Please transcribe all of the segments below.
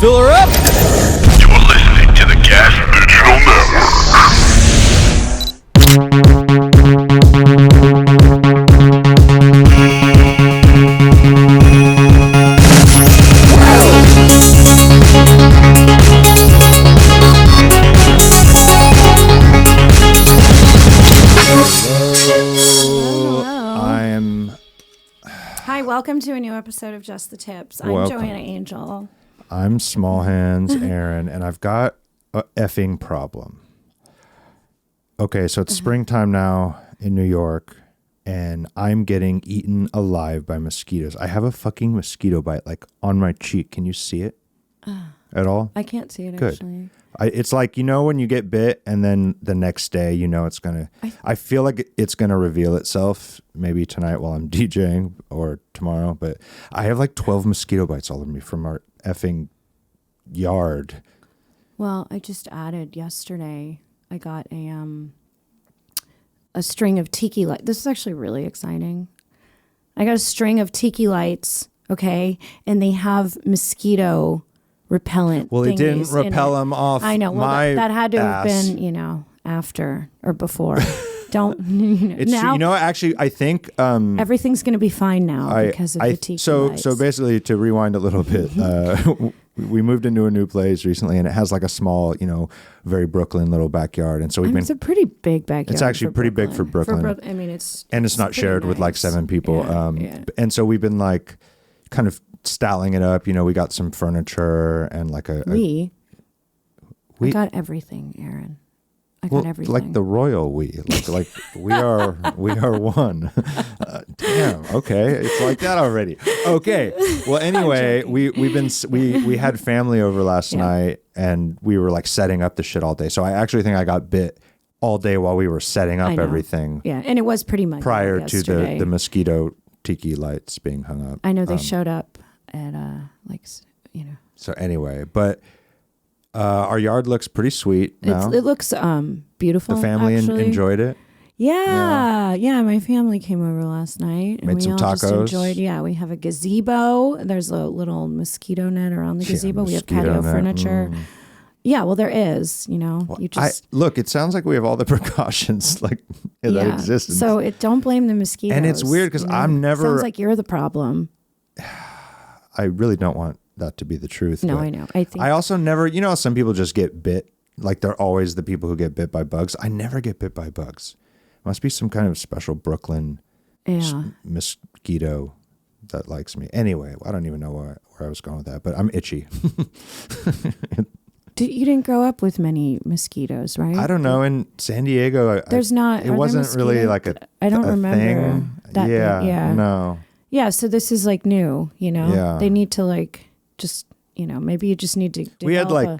Fill her up! You're listening to the Gas Digital Hi, welcome to a new episode of Just the Tips. I'm Joanna Angel. I'm Small Hands Aaron, and I've got a effing problem. Okay, so it's springtime now in New York, and I'm getting eaten alive by mosquitoes. I have a fucking mosquito bite, like, on my cheek. Can you see it at all? I can't see it, Good. actually. It's like, you know, when you get bit and then the next day, you know, it's going to, I feel like it's going to reveal itself maybe tonight while I'm DJing or tomorrow. But I have like 12 mosquito bites all over me from our effing yard. Well, I just added yesterday, I got a string of Tiki lights. This is actually really exciting. I got a string of Tiki lights, okay? And they have mosquito repellent. Well, it didn't repel them off. I know. Well, that had to have been, you know, after or before. Don't. It's now, true. You know, actually, I think everything's going to be fine now because of the Tiki lights. So basically, to rewind a little bit, we moved into a new place recently, and it has like a small, you know, very Brooklyn little backyard, and so it's a pretty big backyard. It's actually pretty big for Brooklyn. I mean, it's not shared with like 7 people. Yeah. And so we've been like kind of styling it up. You know, we got some furniture and like I got everything, Aaron. I got everything. Like the royal we. Like we are one. Damn. Okay, it's like that already. Okay. Well, anyway, we had family over last night, and we were like setting up the shit all day. So I actually think I got bit all day while we were setting up everything. Yeah, and it was pretty much prior to the mosquito Tiki lights being hung up. I know they showed up at you know. So anyway, but our yard looks pretty sweet now. It looks beautiful. The family enjoyed it. Yeah. My family came over last night and made we some all tacos. just enjoyed. Yeah, we have a gazebo. There's a little mosquito net around the gazebo. We have patio furniture. Yeah, well, there is. You know, well, you just look. It sounds like we have all the precautions that exist. So don't blame the mosquitoes. And it's weird because I'm never. Sounds like you're the problem. I really don't want that to be the truth. No, I know. I also never. You know, some people just get bit. Like they're always the people who get bit by bugs. I never get bit by bugs. Must be some kind of special Brooklyn mosquito that likes me. Anyway, I don't even know where I was going with that, but I'm itchy. You didn't grow up with many mosquitoes, right? I don't know. In San Diego, there's not. It wasn't really like I don't remember thing. that. Yeah. No. Yeah. So this is like new. You know. Yeah. They need to like just. You know, maybe you just need to develop we had like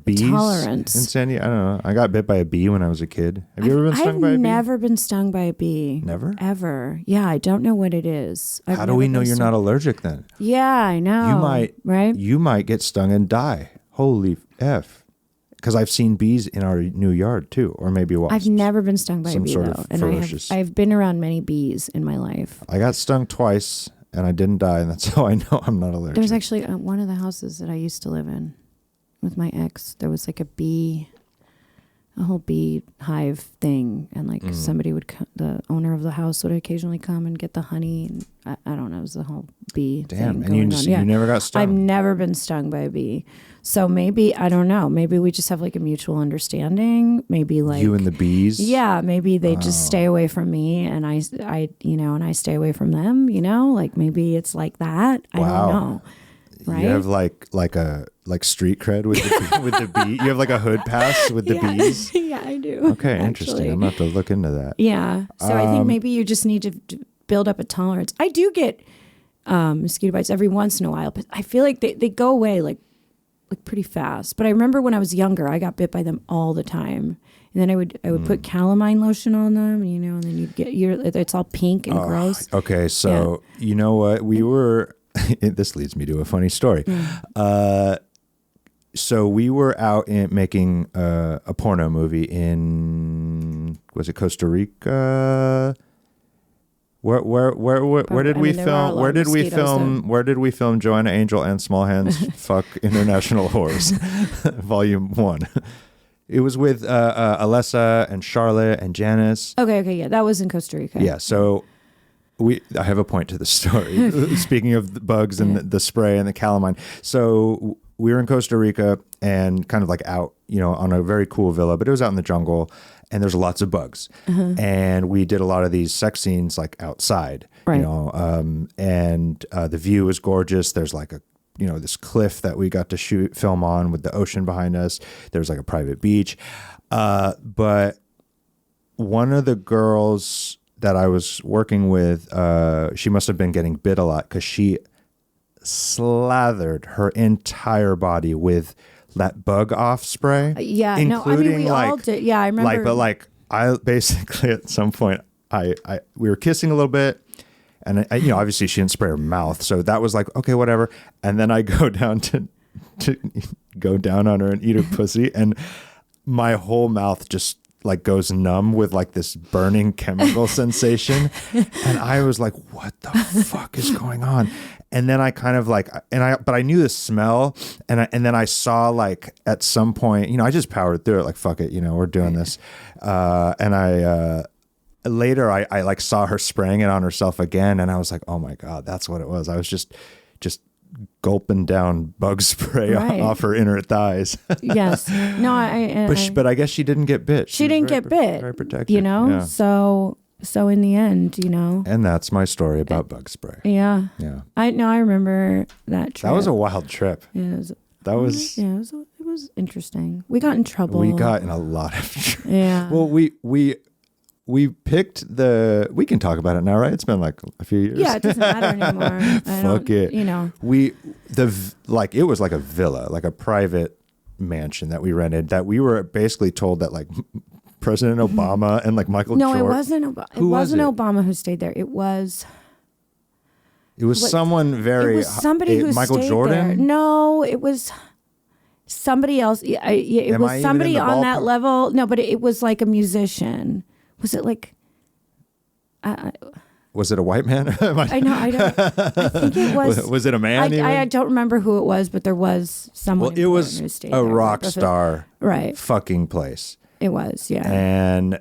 bees tolerance in San Diego. I don't know. I got bit by a bee when I was a kid. Have you ever been stung by a bee? I've never been stung by a bee. Never? Ever. Yeah, I don't know what it is. How do we know you're not allergic then? Yeah, I know. You might, right? You might get stung and die. Holy F. Because I've seen bees in our new yard too, or maybe wasps. I've never been stung by a bee sort though, of and I've been around many bees in my life. I got stung twice. And I didn't die, and that's how I know I'm not allergic. There's actually one of the houses that I used to live in with my ex. There was like a whole bee hive thing, and like somebody would, the owner of the house would occasionally come and get the honey, and I don't know, it was the whole bee thing going on. You never got stung? I've never been stung by a bee. So maybe, I don't know, maybe we just have like a mutual understanding. Maybe like you and the bees. Yeah, maybe they just stay away from me, and I and I stay away from them. You know, like maybe it's like that. Wow. I don't know. Right? You have like street cred with the bee. You have like a hood pass with the bees. Yeah, I do. Okay, actually. Interesting. I'm gonna have to look into that. Yeah. So I think maybe you just need to build up a tolerance. I do get mosquito bites every once in a while, but I feel like they go away like pretty fast. But I remember when I was younger, I got bit by them all the time. And then I would put calamine lotion on them, you know, and then you'd get it's all pink and gross. Okay, so you know what? We were this leads me to a funny story. So we were out making a porno movie in, was it Costa Rica? Where did we film? Where did we film? Where did we film? Joanna, Angel, and Small Hands Fuck International Whores, Volume 1. It was with Alessa and Charlotte and Janice. Okay, yeah, that was in Costa Rica. Yeah, so I have a point to the story. Speaking of the bugs and the spray and the calamine. So we were in Costa Rica and kind of like out, on a very cool villa, but it was out in the jungle and there's lots of bugs. And we did a lot of these sex scenes like outside, right. And the view was gorgeous. There's like this cliff that we got to film on with the ocean behind us. There's like a private beach. But one of the girls that I was working with, she must have been getting bit a lot because she slathered her entire body with that bug off spray. Yeah, we all did. Yeah, I remember. I basically at some point, we were kissing a little bit. And obviously she didn't spray her mouth, so that was like, okay, whatever. And then I go down to go down on her and eat her pussy, and my whole mouth just like goes numb with like this burning chemical sensation. And I was like, what the fuck is going on? And then I kind of like, but I knew the smell, and then I saw like at some point, I just powered through it, like fuck it, we're doing this, later I like saw her spraying it on herself again, and I was like, oh my God, that's what it was. I was just gulping down bug spray off her inner thighs. Yes. No, but I guess she didn't get bit. She didn't get bit. Very protected. Yeah. So in the end, And that's my story about bug spray. Yeah. Yeah. I remember that trip. That was a wild trip. Yeah. It was interesting. We got in trouble. We got in a lot of trouble. Yeah. Well, we picked we can talk about it now, right? It's been like a few years. Yeah, it doesn't matter anymore. Fuck it. It was like a villa, like a private mansion that we rented, that we were basically told that like President Obama and like Michael Jordan. No, it wasn't Obama. It wasn't Obama who stayed there. It was someone very. It was somebody who Michael stayed Jordan? there. No, it was somebody else. It was somebody on that level. No, but it was like a musician. Was it like? Was it a white man? I know. I think it was. Was it a man? I don't remember who it was, but there was someone. Well, it was who stayed a there. rock star, right? Fucking place. It was, yeah. And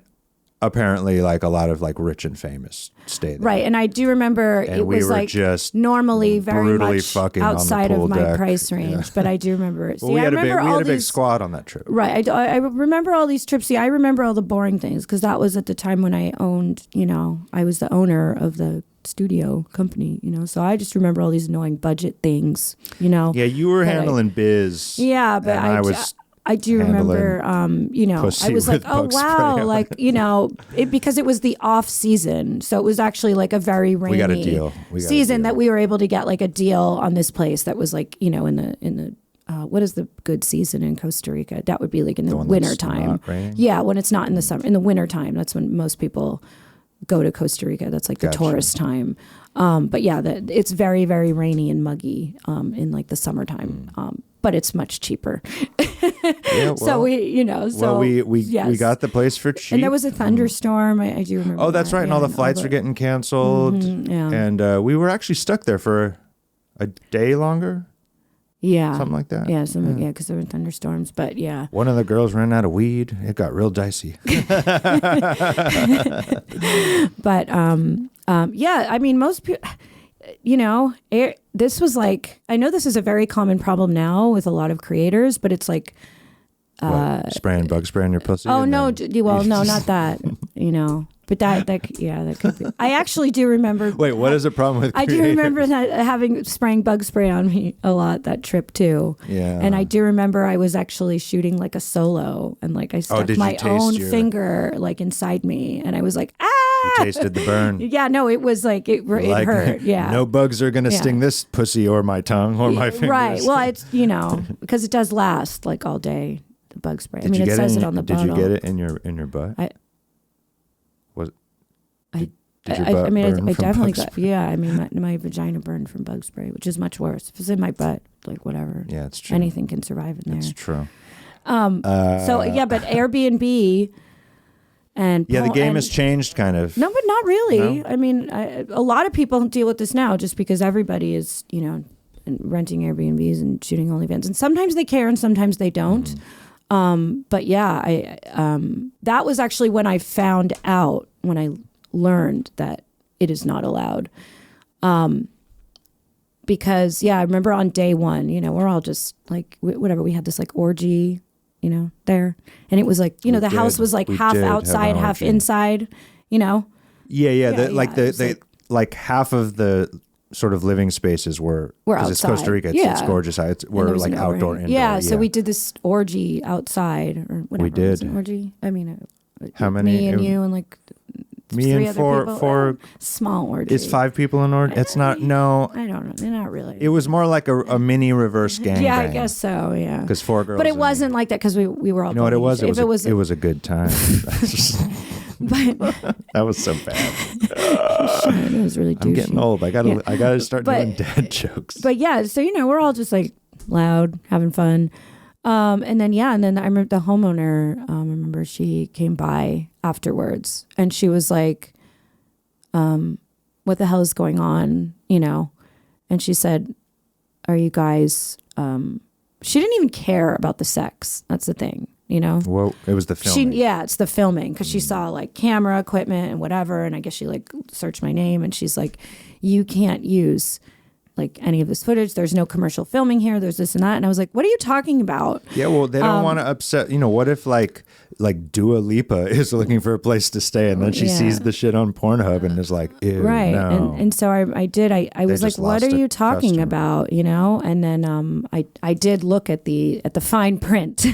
apparently, like a lot of like rich and famous stayed there. Right, and I do remember and it was like just normally very much outside of my deck. price range, yeah. But I do remember it. Well, we had a big squad on that trip. Right, I remember all these trips. See, I remember all the boring things because that was at the time when I owned. I was the owner of the studio company. So I just remember all these annoying budget things. Yeah, you were handling biz. Yeah, but I do remember, I was like, oh, wow, like, because it was the off season. So it was actually like a very rainy season that we were able to get like a deal on this place that was like, in the what is the good season in Costa Rica? That would be like in the winter time. Yeah, when it's not in the summer, in the winter time, that's when most people go to Costa Rica. That's like the tourist time. But yeah, it's very, very rainy and muggy in like the summertime. But it's much cheaper. Yeah, well, so we got the place for cheap. And there was a thunderstorm. I do remember. Oh, that's right. And all the flights were getting canceled. Yeah. And we were actually stuck there for a day longer. Yeah. Something like that. Yeah, because there were thunderstorms. But yeah. One of the girls ran out of weed. It got real dicey. But yeah, I mean, most people, this was like, I know this is a very common problem now with a lot of creators, but it's like spraying bug spray on your pussy. Oh no, no, not that. But that could be. I actually do remember. Wait, what is the problem with creators? I do remember that spraying bug spray on me a lot that trip too. Yeah. And I do remember I was actually shooting like a solo, and like I stuck my own finger like inside me, and I was like, ah. You tasted the burn. Yeah, no, it was like it hurt. Yeah. No bugs are gonna sting this pussy or my tongue or my fingers. Right. Well, it's because it does last like all day. The bug spray. It says it on the bottle. Did you get it in your butt? Did your butt burn I from definitely bug got. spray? Yeah, I mean, my vagina burned from bug spray, which is much worse. If it's in my butt, like whatever. Yeah, it's true. Anything can survive in there. It's true. But Airbnb, And Yeah, the game and- has changed kind of. No, but not really. No? I mean, a lot of people deal with this now just because everybody is, renting Airbnbs and shooting OnlyFans. And sometimes they care and sometimes they don't. But yeah, that was actually when I found out, when I learned that it is not allowed. Because, I remember on day one, we're all just like, whatever, we had this like orgy, there. And it was like, the house was like half outside, half inside, Yeah. It was Like half of the sort of living spaces were because it's Costa Rica. It's gorgeous. We're like outdoor, indoor. Yeah. So we did this orgy outside or whatever. We did. Was an orgy. I mean, how many? Me and you and like me three and other people. four. Small orgy. Is 5 people in order? It's not. No. I don't know. They're not really. It was more like a mini reverse gang. Yeah, I guess so. Yeah. Because 4 girls. But it wasn't like that because we were all. You know what it was? If It was a good time. But that was so bad. It was really douchey. I'm getting old. I gotta start doing dad jokes. But yeah, so we're all just like loud, having fun. And then I remember the homeowner, I remember she came by afterwards and she was like, what the hell is going on? And she said, are you guys, she didn't even care about the sex. That's the thing, Well, it was the filming. It's the filming because she saw like camera equipment and whatever. And I guess she like searched my name and she's like, you can't use like any of this footage. There's no commercial filming here. There's this and that. And I was like, what are you talking about? Yeah, well, they don't want to upset. What if like Dua Lipa is looking for a place to stay and then she sees the shit on Pornhub and is like, ew, right. no. And so I did. I was like, what are you talking about? And then I did look at the fine print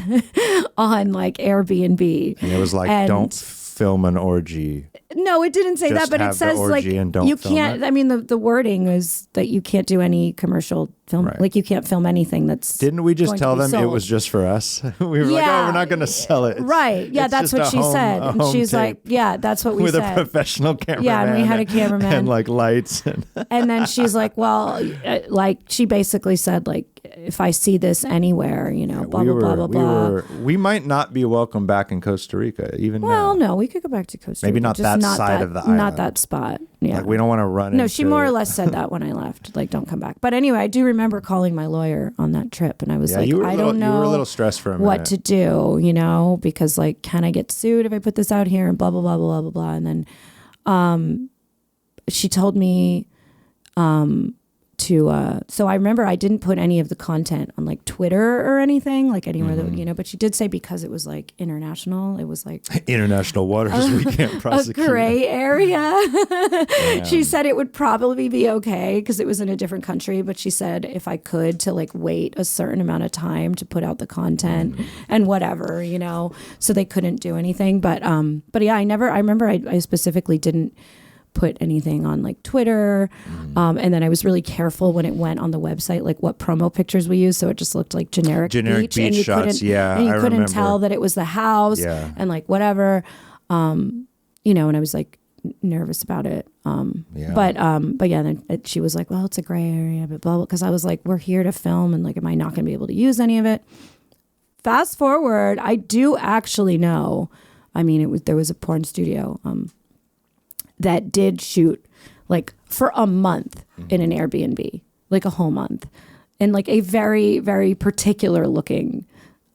on like Airbnb. And it was like, don't film an orgy. No, it didn't say Just that, but it says like you can't. I mean, the wording is that you can't do any commercial film. Right. Like you can't film anything that's. Didn't we just going tell to be them it sold. was just for us? We were like, oh, we're not going to sell it. Right. Yeah, that's what she said. And she's like, yeah, that's what we with said. With a professional cameraman. Yeah, and we had a cameraman. And like lights. And then she's like, well, like she basically said, like, if I see this anywhere, blah, blah, blah. We might not be welcome back in Costa Rica, even Well, now. no, we could go back to Costa Rica. Maybe not that side of the island. Not that spot. Yeah. Like we don't want to run No, she more or less said that when I left. Like, don't come back. But anyway, I do remember calling my lawyer on that trip. And I was like, I don't know. You were a little stressed for a minute. What to do, because like, can I get sued if I put this out here and blah, blah, blah, blah, blah, blah. And then she told me so I remember I didn't put any of the content on like Twitter or anything, like anywhere that, but she did say because it was like international, it was like international waters, we can't prosecute. A gray area. She said it would probably be okay because it was in a different country, but she said if I could to like wait a certain amount of time to put out the content and whatever, so they couldn't do anything. But yeah, I remember I specifically didn't put anything on like Twitter. And then I was really careful when it went on the website, like what promo pictures we used. So it just looked like generic beach and you shots. Yeah. And you couldn't tell that it was the house and like whatever, and I was like nervous about it. But yeah, then she was like, well, it's a gray area, but blah, blah. Cause I was like, we're here to film and like, am I not going to be able to use any of it? Fast forward. I do actually know, I mean, there was a porn studio, that did shoot like for a month in an Airbnb, like a whole month, and like a very, very particular looking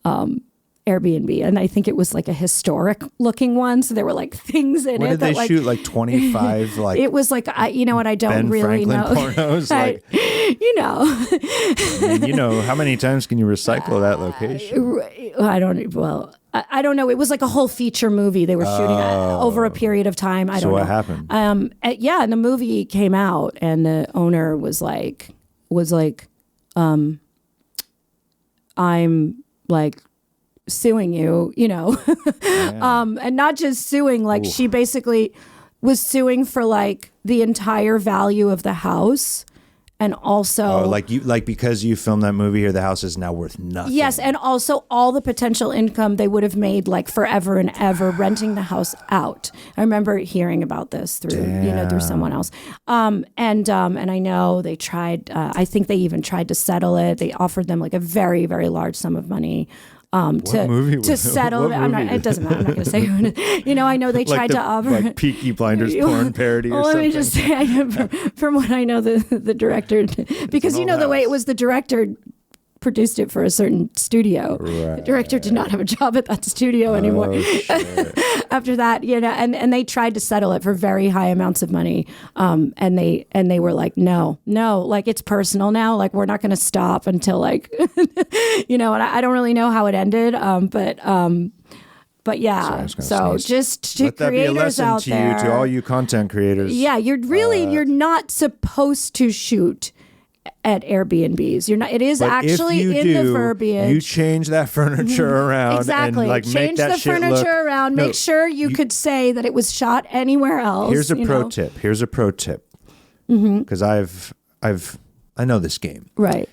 Airbnb. And I think it was like a historic looking one. So there were like things in what it. Did they shoot like 25? Like it was like, you know what? I don't Ben really Franklin know. Pornos, like, I mean, how many times can you recycle that location? I don't know. It was like a whole feature movie they were shooting over a period of time. I don't know. So what happened? And the movie came out and the owner was like, I'm like suing you, and not just suing, like she basically was suing for like the entire value of the house. And also, because you filmed that movie here, the house is now worth nothing. Yes, and also all the potential income they would have made, like forever and ever, renting the house out. I remember hearing about this through someone else. And I know they tried. I think they even tried to settle it. They offered them like a very, very large sum of money. to movie to was- settle. what I'm not, movie? it doesn't matter. I'm not going to say who it is. I know they tried to offer like Peaky Blinders porn parody or well, something. let me just say, from what I know, the director, because an the old way it house. was, the director produced it for a certain studio. Right. The director did not have a job at that studio anymore. Oh, shit. After that, and they tried to settle it for very high amounts of money. And they were like, no, like it's personal now. Like we're not going to stop until like, and I don't really know how it ended. But yeah, Sorry, so just to Let that be a creators lesson out to there, you, to all you content creators. yeah, you're not supposed to shoot at Airbnbs. You're not. It is But actually if you in do, the verbiage. you change that furniture around Exactly. and like Change make that the shit furniture look. around. No, Make sure you could say that it was shot anywhere else. Here's a pro know? tip. Here's a pro tip. Because I know this game. Right.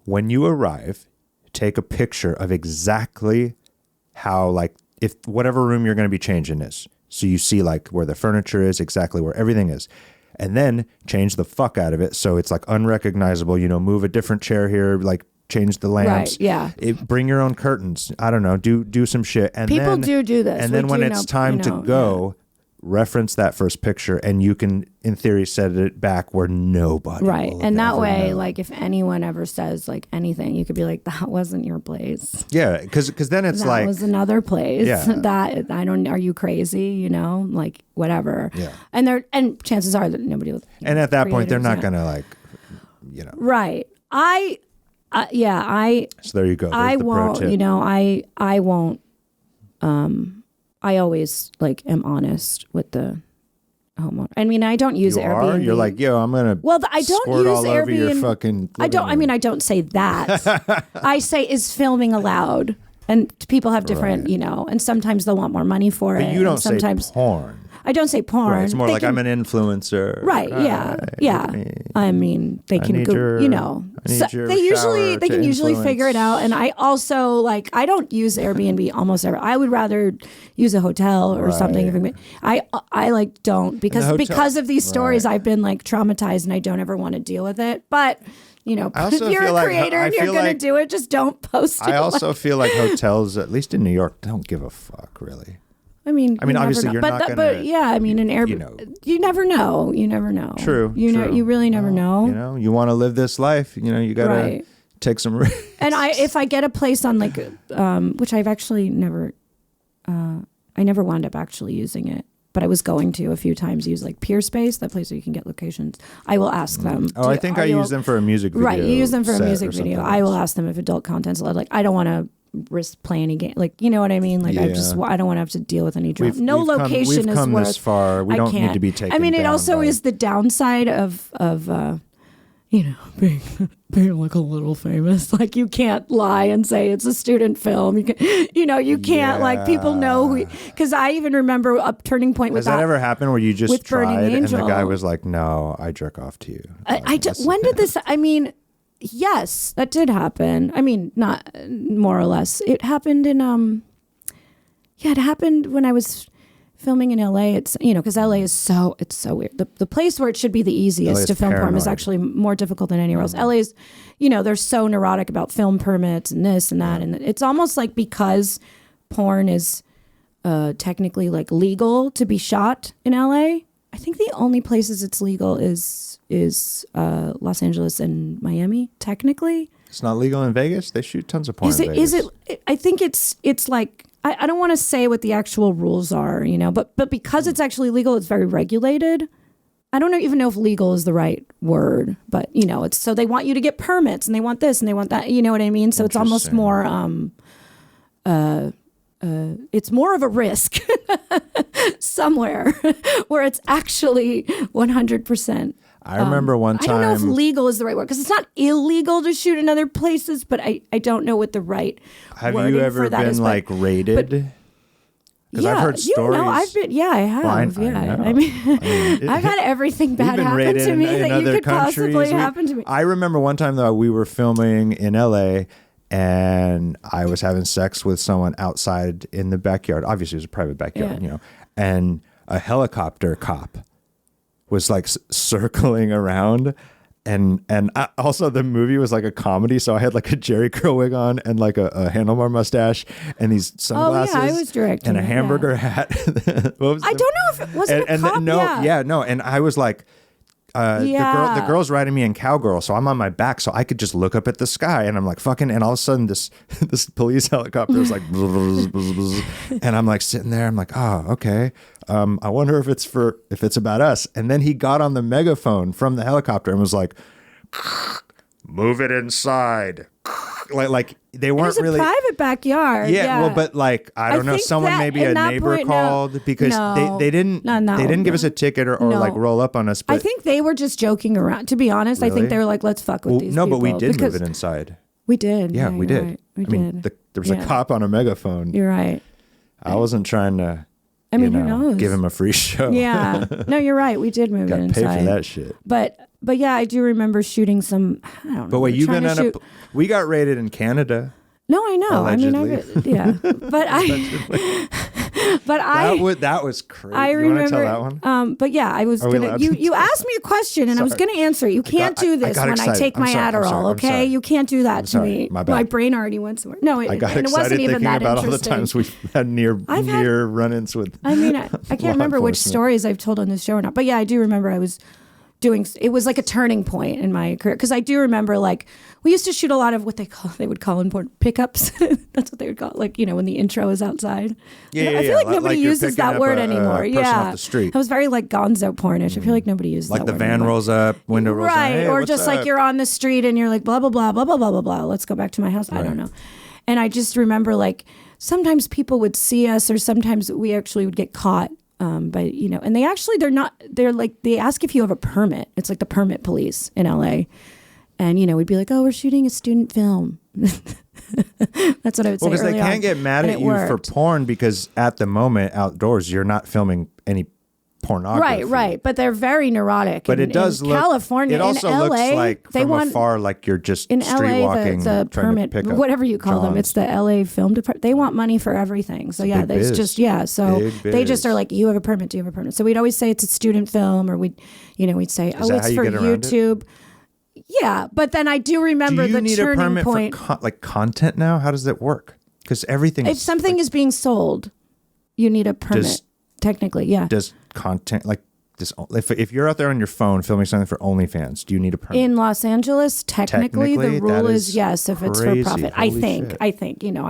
When you arrive, take a picture of exactly how, like, if whatever room you're going to be changing is. So you see like where the furniture is, exactly where everything is. And then change the fuck out of it so it's like unrecognizable, move a different chair here, like change the lamps. Right, yeah. Bring your own curtains. I don't know, do some shit. And People then, do this. And We then when do it's know, time to go, reference that first picture and you can, in theory, set it back where nobody Right. will And that ever way, know. like if anyone ever says like anything, you could be like, that wasn't your place. Yeah, because then it's That like, was another place. Yeah. That are you crazy? Like whatever. Yeah. And chances are that nobody will. and at that point, they're not creators, going to like, Right. So So there you go. There's I the pro won't, tip. I won't, I always like am honest with the homeowner. I mean, I don't use You Airbnb. are? You're like, yo, I'm going to well, I don't squirt use all over your Airbnb. fucking I don't say that. I say, is filming allowed? And people have different, and sometimes they'll want more money for it. But you don't and sometimes say porn. I don't say porn. Right, it's more They like can- I'm an influencer. Right. Yeah. Yeah. I mean, they can need go. your- I need your they shower can to usually figure it influence. out. And I also I don't use Airbnb almost ever. I would rather use a hotel or something. I don't because hotel- of these stories, right. I've been like traumatized and I don't ever want to deal with it. But if also you're feel a like- creator I and you're feel going to like- do it, just don't post it. I also feel like hotels, at least in New York, don't give a fuck, really. I mean, you never obviously know. you're But not not but gonna- yeah, I mean, an Airbnb, you never know. You never know. True. You really never know. You want to live this life, you got to Right. take some risks. And if I get a place on which I've actually never, I never wound up actually using it, but I was going to a few times use like Peer Space, that place where you can get locations. I will ask them. Oh, I think I use them for a music video. Right, you use them for a set music or something video. I will else. ask them if adult content's allowed. Like I don't want to risk play any game. Like you know what I mean? Like I don't want to have to deal with any drama. No we've come- location we've is come worth. this far. We I don't need can't. to be taken I mean, it down also by- is the downside of being like a little famous. Like you can't lie and say it's a student film. You can't like people know who. Because I even remember a turning point with Has that ever happened where you just with Burning tried and the Angel. guy was like, "No, I jerk off to you." When did this? I mean, yes, that did happen. I mean, not more or less. It happened in it happened when I was filming in LA. It's because LA is so weird. The place where it should be the easiest LA to is film porn is paranoid. actually more difficult than anywhere else. LA is, they're so neurotic about film permits and this and that, and it's almost like because porn is technically like legal to be shot in LA. I think the only places it's legal is Los Angeles and Miami. Technically, It's not legal in Vegas. They shoot tons of porn. is in it? Vegas. Is it? I think it's like I don't want to say what the actual rules are, but because it's actually legal, it's very regulated. I don't even know if legal is the right word, but it's so they want you to get permits and they want this and they want that. You know what I mean? So it's almost more it's more of a risk somewhere where it's actually 100%. I remember one time. I don't know if legal is the right word because it's not illegal to shoot in other places, but I don't know what the right Have wording you for ever that been is, like raided? Because I've heard stories. I have. Well, yeah. know. I mean, I've had everything We've bad been happen raided to me in that you other could possibly countries. happen to me. I remember one time though we were filming in LA and I was having sex with someone outside in the backyard. Obviously, it was a private backyard, Yeah. and a helicopter cop was like circling around. also the movie was like a comedy, so I had like a Jerry curl wig on and like a handlebar mustache and these sunglasses. Oh yeah, I was directing and a it, hamburger hat. What was I don't know if it wasn't a cop. no, and I was like. The girl's riding me in cowgirl, so I'm on my back, so I could just look up at the sky, and I'm like fucking, and all of a sudden this police helicopter is like, and I'm like sitting there, I'm like, oh, okay, I wonder if it's about us, and then he got on the megaphone from the helicopter and was like, move it inside. Like they weren't really. It was a private backyard. Yeah, well, but like I don't know, someone maybe a neighbor called because they didn't give us a ticket or like roll up on us. But I think they were just joking around. To be honest, really? I think they were like, "Let's fuck with these." No, people. but we did move it inside. We did. Yeah, we did. Right. We I mean, did. There was a cop on a megaphone. You're right. I wasn't trying to. I mean, who knows? Give him a free show. Yeah. No, you're right. We did move it inside. Got paid for that shit. But yeah, I do remember shooting some. I don't know. But wait, you've been on we got raided in Canada. No, I know. Allegedly. Yeah. But that was crazy. I remember. You want to tell that one? But yeah, I was gonna. You asked me a question and I was gonna answer it. You can't do this when I take my Adderall. Okay, you can't do that to me. My brain already went somewhere. No, I got excited, it wasn't even that about interesting. All the times we've had near run-ins with. I mean, I can't remember which stories I've told on this show or not. But yeah, I do remember I was doing. It was like a turning point in my career because I do remember like we used to shoot a lot of what they would call important pickups. That's what they would call it, like when the intro is outside. I feel like nobody uses that word anymore. Off the street. It was very like gonzo pornish. I feel like nobody uses like that the word van anymore. rolls up, window rolls down. Hey, or just like you're on the street and you're like blah blah blah blah blah blah blah blah. Let's go back to my house. Right. I don't know. And I just remember like sometimes people would see us, or sometimes we actually would get caught. But and they ask if you have a permit. It's like the permit police in LA. And, we'd be like, oh, we're shooting a student film. That's what I would say. Well, because they can't get mad at you for porn because at the moment outdoors, you're not filming any pornography. Right. But they're very neurotic. But it does look. California, it also in LA, looks like from afar, like you're just in street LA, walking, the permit, whatever you call them. It's the LA film department. They want money for everything. So yeah, they just So they just are like, you have a permit? Do you have a permit? So we'd always say it's a student film, or we'd say, oh, it's for YouTube. Yeah, but then I do remember the turning point. Do you need a permit for content now? How does that work? Because everything. If something is being sold, you need a permit. Technically, yeah. Does content like this? If you're out there on your phone filming something for OnlyFans, do you need a permit? In Los Angeles, technically the rule is yes, if it's for profit. I think. I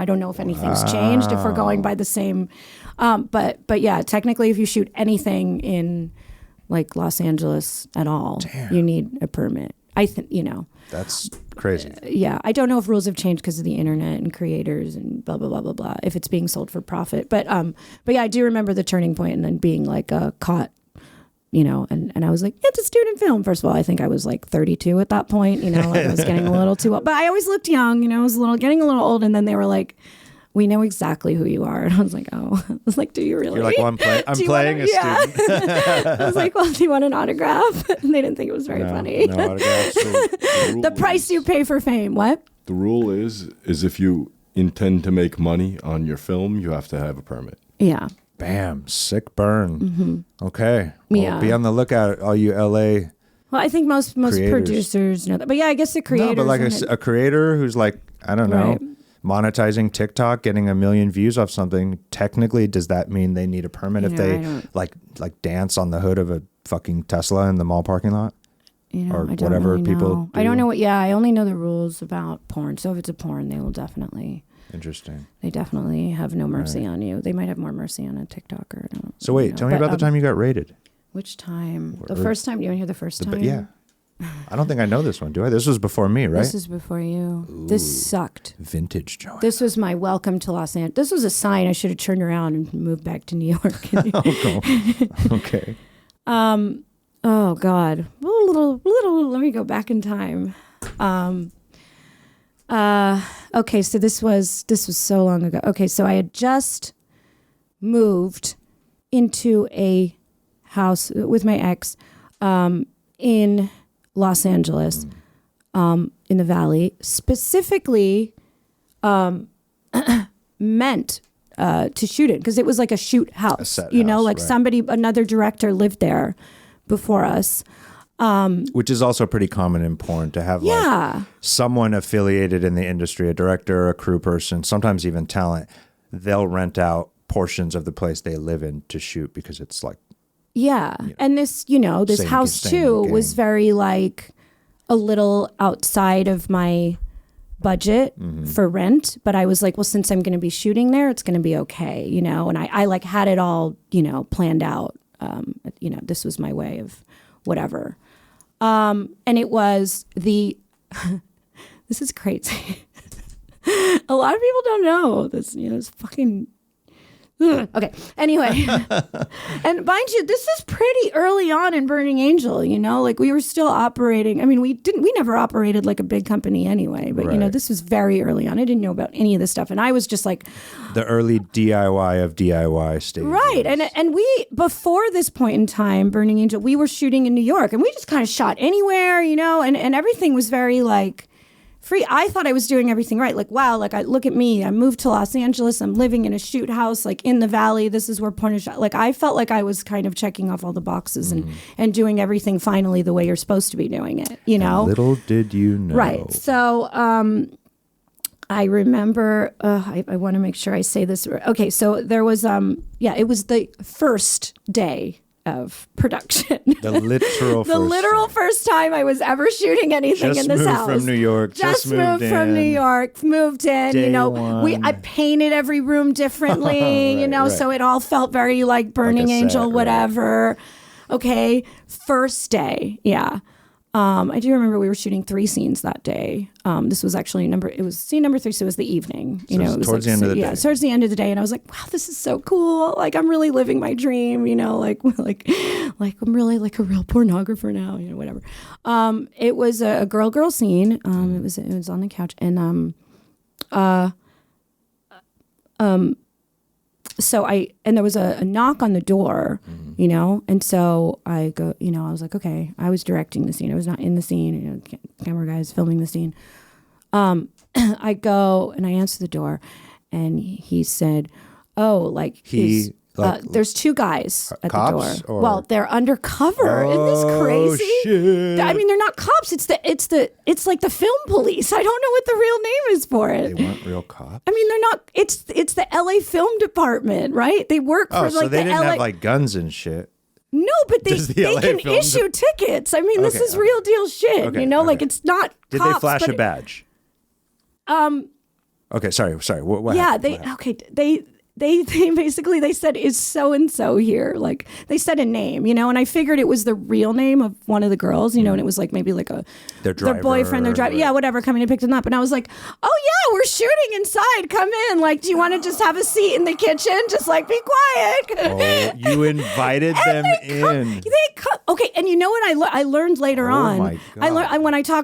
don't know if anything's changed. If we're going by the same, but yeah, technically, if you shoot anything in like Los Angeles at all, you need a permit. I think, That's crazy. Yeah. I don't know if rules have changed because of the internet and creators and blah, blah, blah, blah, blah, if it's being sold for profit. But yeah, I do remember the turning point and then being like caught, and I was like, it's a student film. First of all, I think I was like 32 at that point, I was getting a little too old. But I always looked young, I was getting a little old. And then they were like, we know exactly who you are. And I was like, oh. I was like, do you really? You're like, well, I'm playing a student. I was like, well, do you want an autograph? And they didn't think it was very funny. No autographs. The price you pay for fame. What? The rule is if you intend to make money on your film, you have to have a permit. Yeah. Bam. Sick burn. Mm-hmm. Okay. Well, yeah. Be on the lookout, all you LA. Well, I think most producers know that. But yeah, I guess the creators. No, but like a creator who's like, I don't know. Right. Monetizing TikTok, getting 1 million views off something, technically, does that mean they need a permit if they like dance on the hood of a fucking Tesla in the mall parking lot? Or I don't whatever really people know. do? I don't know what, I only know the rules about porn. So if it's a porn, they will definitely. Interesting. They definitely have no mercy on you. They might have more mercy on a TikToker. I don't So wait, tell me about the time you got raided. Which time? The first time? Do you want to hear the first time? Yeah. I don't think I know this one, do I? This was before me, right? This is before you. Ooh, this sucked. Vintage Joanna. This was my welcome to Los Angeles. This was a sign I should have turned around and moved back to New York. Okay. Oh God. Let me go back in time. Okay, so this was so long ago. Okay, so I had just moved into a house with my ex in Los Angeles, in the Valley, specifically meant to shoot it because it was like a shoot house. Another director lived there before us. Which is also pretty common in porn to have Yeah. like someone affiliated in the industry, a director, a crew person, sometimes even talent. They'll rent out portions of the place they live in to shoot because it's like, Yeah. And this, this Same- house same too gang. was very like a little outside of my budget for rent. But I was like, well, since I'm going to be shooting there, it's going to be okay, and I like had it all, planned out. This was my way of whatever. And it was this is crazy. A lot of people don't know this, it's fucking. Okay. Anyway, and mind you, this is pretty early on in Burning Angel. Like we were still operating. I mean, we never operated like a big company anyway. But Right. this was very early on. I didn't know about any of this stuff, and I was just like, the early DIY of DIY stages. right. And we before this point in time, Burning Angel, we were shooting in New York, and we just kind of shot anywhere, and everything was very like free. I thought I was doing everything right. Like, wow, like look at me. I moved to Los Angeles. I'm living in a shoot house, like in the valley. This is where porn is shot. Like I felt like I was kind of checking off all the boxes and doing everything finally the way you're supposed to be doing it, And little did you know. Right. So I remember, I want to make sure I say this. Okay. So there was, it was the first day of production. The literal The literal first time I was ever shooting anything Just in this moved house. from New York. Just moved moved from in. New York. Moved in. Day I one. painted every room differently. Right. So it all felt very like Burning Like a set, Angel, right. whatever. Okay, first day. Yeah. I do remember we were shooting 3 scenes that day. This was actually it was scene number 3, so it was the evening. So it was towards the end of the day. Yeah, towards the end of the day. And I was like, wow, this is so cool. Like, I'm really living my dream, like I'm really like a real pornographer now, whatever. It was a girl scene. It was on the couch. And, so there was a knock on the door, and so I go, I was like, okay, I was directing the scene. I was not in the scene, camera guys filming the scene. I go and I answer the door, and he said, oh, like there's 2 guys at the cops, door. or- Well, they're undercover. Isn't this crazy? Shit. I mean, they're not cops. It's like the film police. I don't know what the real name is for it. They weren't real cops. I mean, they're not. It's the LA Film Department, right? They work for So like they the didn't LA. have like guns and shit. No, but Does the they LA can Film issue tickets. I mean, this Okay, is okay. real deal shit. Okay, Like okay. it's not. Did cops, they flash but a badge? Okay, sorry. What Yeah, happened? they basically they said, is so and so here? Like they said a name, and I figured it was the real name of one of the girls, and it was like maybe like Their driver, boyfriend, their driver, right. yeah, whatever, coming to pick them up. And I was like, oh yeah, we're shooting inside. Come in. Like, do you want to just have a seat in the kitchen? Just like be quiet. Oh, you invited them in. Okay, and you know what I learned later on? my I learned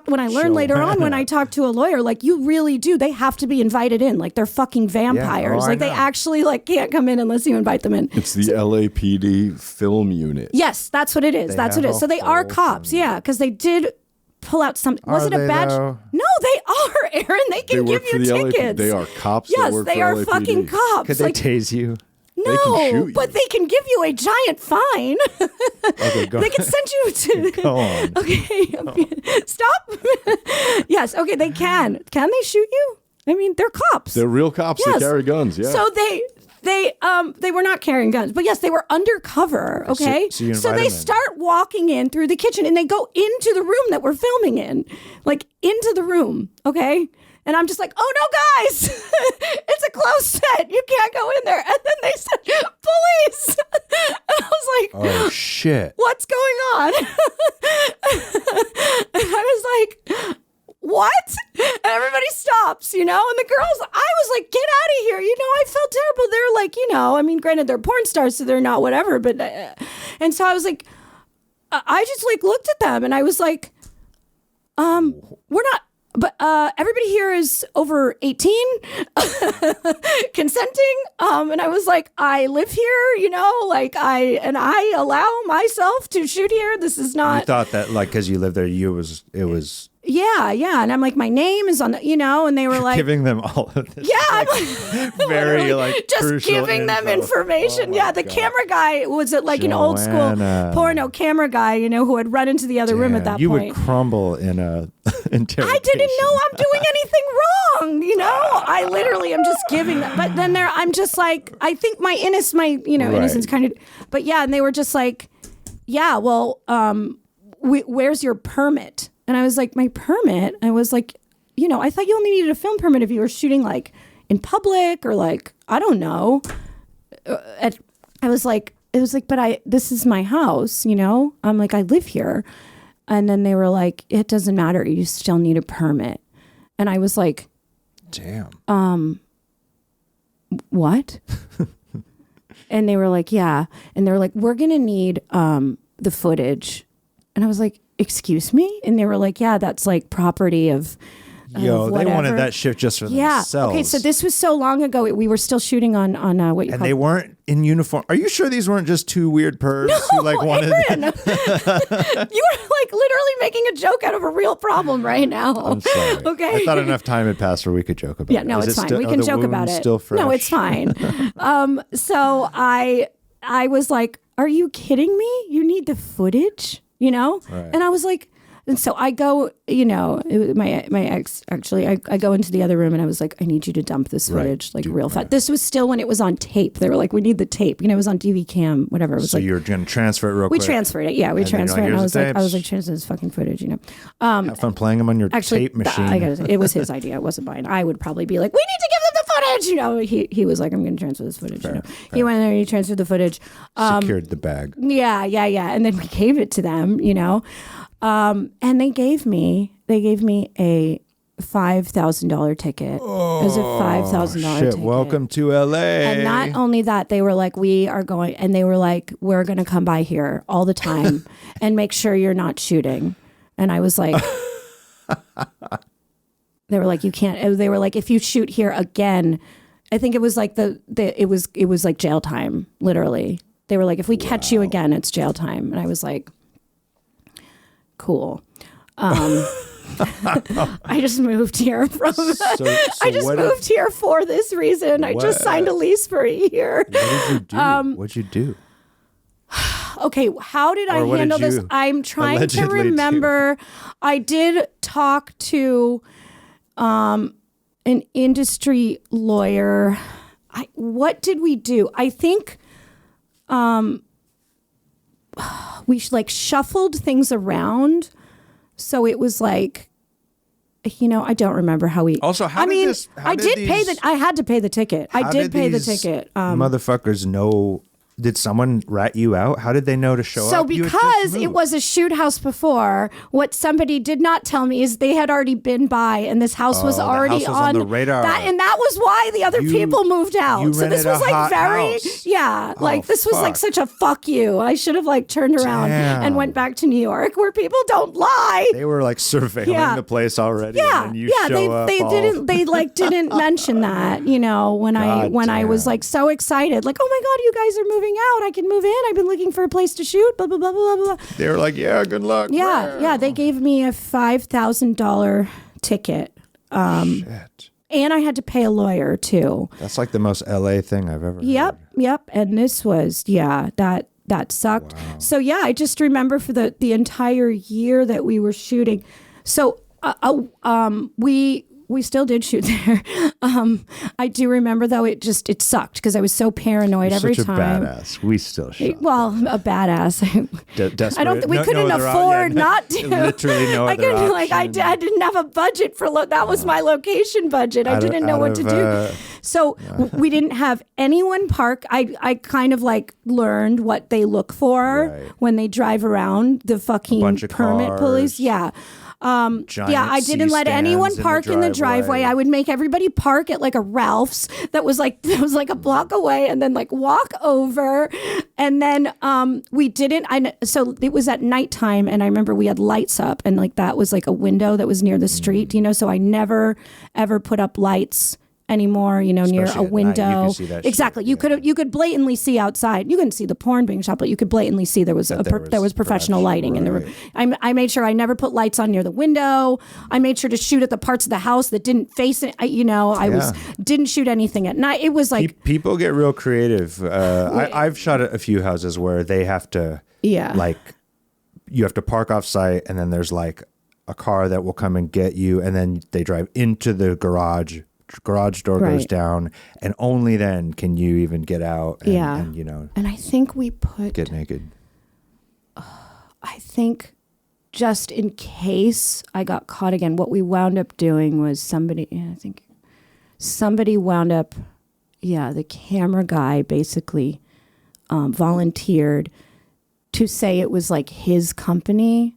when I learned later on when I talked to a lawyer, like you really do. They have to be invited in. Like they're fucking vampires. I Like they know. actually like can't come in unless you invite them in. It's the LAPD film unit. Yes, that's what it is. They That's what it have is. So they a are whole cops, thing. yeah, because they did pull out some. Was Are it a they, badge? though? No, they are, Aaron. They They can work give for you the LAPD. tickets. They are cops that Yes, work they for are LAPD. fucking cops. Could they Like, tase you? can no, shoot you. but they can give you a giant fine. Okay, go. They can send you to. Go on. Okay, stop. Yes, okay, they can. Can they shoot you? I mean, they're cops. They're real cops. Yes. They carry guns. Yeah. So they were not carrying guns, but yes, they were undercover. Okay, So you so invite they them in. start walking in through the kitchen and they go into the room that we're filming in, like into the room. Okay. And I'm just like, oh no, guys, it's a closed set. You can't go in there. And then they said, police. And I was like, Oh shit. what's going on? And I was like, what? And everybody stops, and the girls, I was like, get out of here. I felt terrible. They're like, I mean, granted, they're porn stars, so they're not whatever. But, and so I was like, I just like looked at them and I was like, we're not. But everybody here is over 18, consenting. And I was like, I live here, like I allow myself to shoot here. This is You not. thought that like because you lived there, it was Yeah. And I'm like, my name is on the, and they were like, Giving them all of this. yeah, I'm like, Very like just crucial giving them info. information. Oh yeah, my the God. camera guy was it like an old school Joanna. porno camera guy, who had run into the other room at that you point. would crumble in a interrogation. I didn't know I'm doing anything wrong. I literally am just giving them. But then I'm just like, I think my innocence kind of, but yeah, and they were just like, yeah, well, where's your permit? And I was like, my permit? I was like, I thought you only needed a film permit if you were shooting like in public or like, I don't know. I was like, but this is my house, I'm like, I live here. And then they were like, it doesn't matter. You still need a permit. And I was like, damn. What? And they were like, yeah. And they were like, we're going to need the footage. And I was like, excuse me? And they were like, yeah, that's like property of Yo, they whatever. wanted that shit just for themselves. Okay, so this was so long ago. We were still shooting on what you and call they weren't in uniform. Are you sure these weren't just two weird pervs who like wanted? Aaron, you are like literally making a joke out of a real problem right now. I'm sorry. Okay. I thought enough time had passed where we could joke about it. Yeah, no, Is it's it fine. still- We are can the joke about wounds it. Still fresh? No, it's fine. So I was like, "Are you kidding me? You need the footage, Right. And I was like, and so I go, my ex actually, I go into the other room and I was like, I need you to dump this footage real fast. This was still when it was on tape. They were like, we need the tape. It was on DV cam, whatever. It was So like, you're going to transfer it real we quick. transferred it. Yeah, we And then you're transferred it. And "Here's the I was tapes." like, transfer this fucking footage, Have fun playing them on your Actually, tape machine. it was his idea. It wasn't mine. I would probably be like, we need to give them the footage. He was like, I'm going to transfer this footage. He went in there and he transferred the footage. Secured the bag. Yeah. And then we gave it to them, and they gave me a $5,000 ticket. It was a $5,000 Shit, ticket. welcome to LA. And not only that, they were like, we're going to come by here all the time and make sure you're not shooting. And I was like, they were like, you can't, they were like, if you shoot here again, I think it was like it was like jail time, literally. They were like, if we catch you again, it's jail time. And I was like, cool. I just moved here from. I just moved here for this reason. I just signed a lease for a year. What did you do? What'd you do? Okay, how did I what handle did this? you I'm trying to allegedly remember. I did talk to an industry lawyer. What did we do? I think we shuffled things around. So it was like, I don't remember how we. Also, I had to pay the ticket. I did pay the ticket. Motherfuckers know. Did someone rat you out? How did they know to show So up? You had because just it moved. was a shoot house before, what somebody did not tell me is they had already been by and this house was the already house was on the radar. and that was why the other people moved out. you So this rented was a like hot very house. this was like fuck. such a fuck you. I should have like turned around Damn. and went back to New York where people don't lie. They were like surveilling Yeah. the place already. Yeah, and then you yeah, show up they all- didn't mention that, when I was damn. like so excited, like, oh my God, you guys are moving out. I can move in. I've been looking for a place to shoot, blah, blah, blah, blah, blah. They were like, yeah, good luck. Yeah, they gave me a $5,000 ticket. Shit. And I had to pay a lawyer too. That's like the most LA thing I've ever heard. Yep. And this was, that sucked. Wow. So yeah, I just remember for the entire year that we were shooting. So we still did shoot there. I do remember though it sucked because I was so paranoid You're every such time. a badass. We still shot. Well, a badass. Desperate. I don't. We No- couldn't no other afford option. not to. Literally no I other couldn't. Like I option. didn't have a budget for. That was my location budget. I didn't know what to do. So we didn't have anyone park. I kind of like learned what they look for Right. when they drive around the fucking Bunch of permit cars. police. Yeah. Giant I didn't let anyone C-stands park in the driveway. I would make everybody park at like a Ralph's that was like a block away, and then like walk over, and then we didn't. So it was at nighttime, and I remember we had lights up, and like that was like a window that was near the street, So I never ever put up lights anymore, near Especially a at night, you window. could see that shit, Exactly. yeah. You could blatantly see outside. You couldn't see the porn being shot, but you could blatantly see there was professional lighting in the room. I made sure I never put lights on near the window. I made sure to shoot at the parts of the house that didn't face it. Didn't shoot anything at night. It was like people get real creative. I've shot at a few houses where they have to like you have to park off site, and then there's like a car that will come and get you, and then they drive into the garage door goes down, and only then can you even get out and and I think we put get naked. I think just in case I got caught again, what we wound up doing was somebody wound up the camera guy basically volunteered to say it was like his company.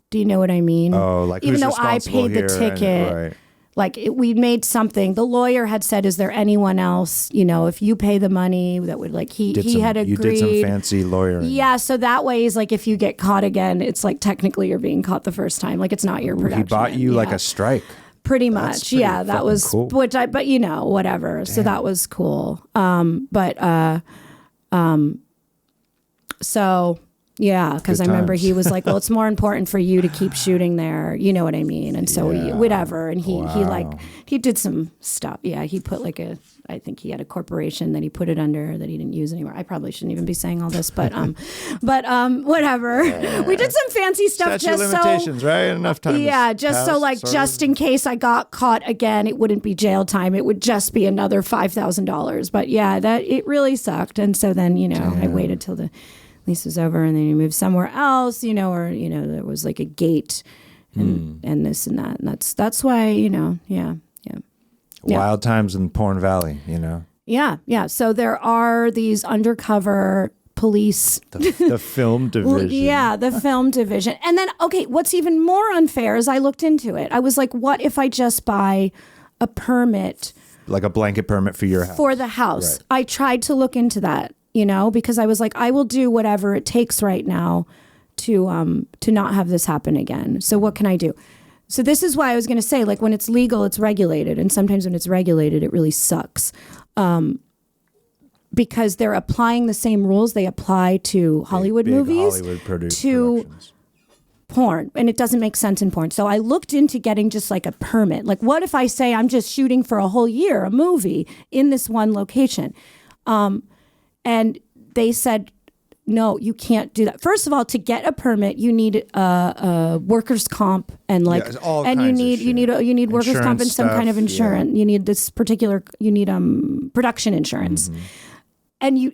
Do you know what I mean? Oh, like even though I paid the ticket, we made something. The lawyer had said, "Is there anyone else? If you pay the money, that would he had agreed." You did some fancy lawyering. Yeah, so that way is like if you get caught again, it's like technically you're being caught the first time. Like it's not your production. He bought you like a strike. Pretty much, that was cool. but whatever. Damn. So that was cool. Because I remember he was like, well, it's more important for you to keep shooting there. You know what I mean? And so whatever. And he did some stuff. Yeah. He put I think he had a corporation that he put it under that he didn't use anymore. I probably shouldn't even be saying all this, but whatever. We did some fancy stuff. Statute of limitations, right? Enough time. Yeah. Just in case I got caught again, it wouldn't be jail time. It would just be another $5,000. But it really sucked. And so then, I waited till the lease was over, and then you moved somewhere else, or there was like a gate and this and that, and that's why wild times in Porn Valley, So there are these undercover police, the film division, the film division, and then what's even more unfair is I looked into it. I was like, what if I just buy a permit, like a blanket permit for your house, for the house? Right. I tried to look into that. Because I was like, I will do whatever it takes right now to not have this happen again. So what can I do? So this is why I was going to say, like, when it's legal, it's regulated. And sometimes when it's regulated, it really sucks. Because they're applying the same rules they apply to Hollywood movies, productions. Porn. And it doesn't make sense in porn. So I looked into getting just like a permit. Like, what if I say I'm just shooting for a whole year, a movie in this one location? And they said, no, you can't do that. First of all, to get a permit, you need a workers' comp and you need workers' comp and some kind of insurance. Yeah. You need this particular. You need production insurance, and you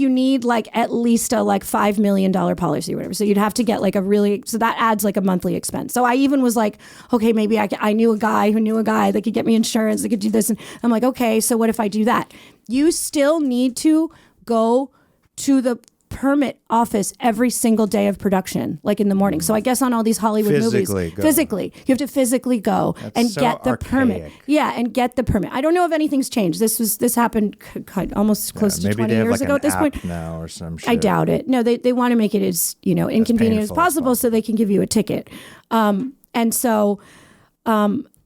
need like at least a $5 million policy or whatever. So you'd have to get so that adds like a monthly expense. So I even was like, okay, maybe I knew a guy who knew a guy that could get me insurance. That could do this, and I'm like, okay, so what if I do that? You still need to go to the permit office every single day of production, like in the morning. So I guess on all these Hollywood movies, you have to physically go and get the permit. Yeah, and get the permit. I don't know if anything's changed. This happened almost close to 20 years ago at this point. Now or some shit. I doubt it. No, they want to make it as inconvenient as possible so they can give you a ticket. And so.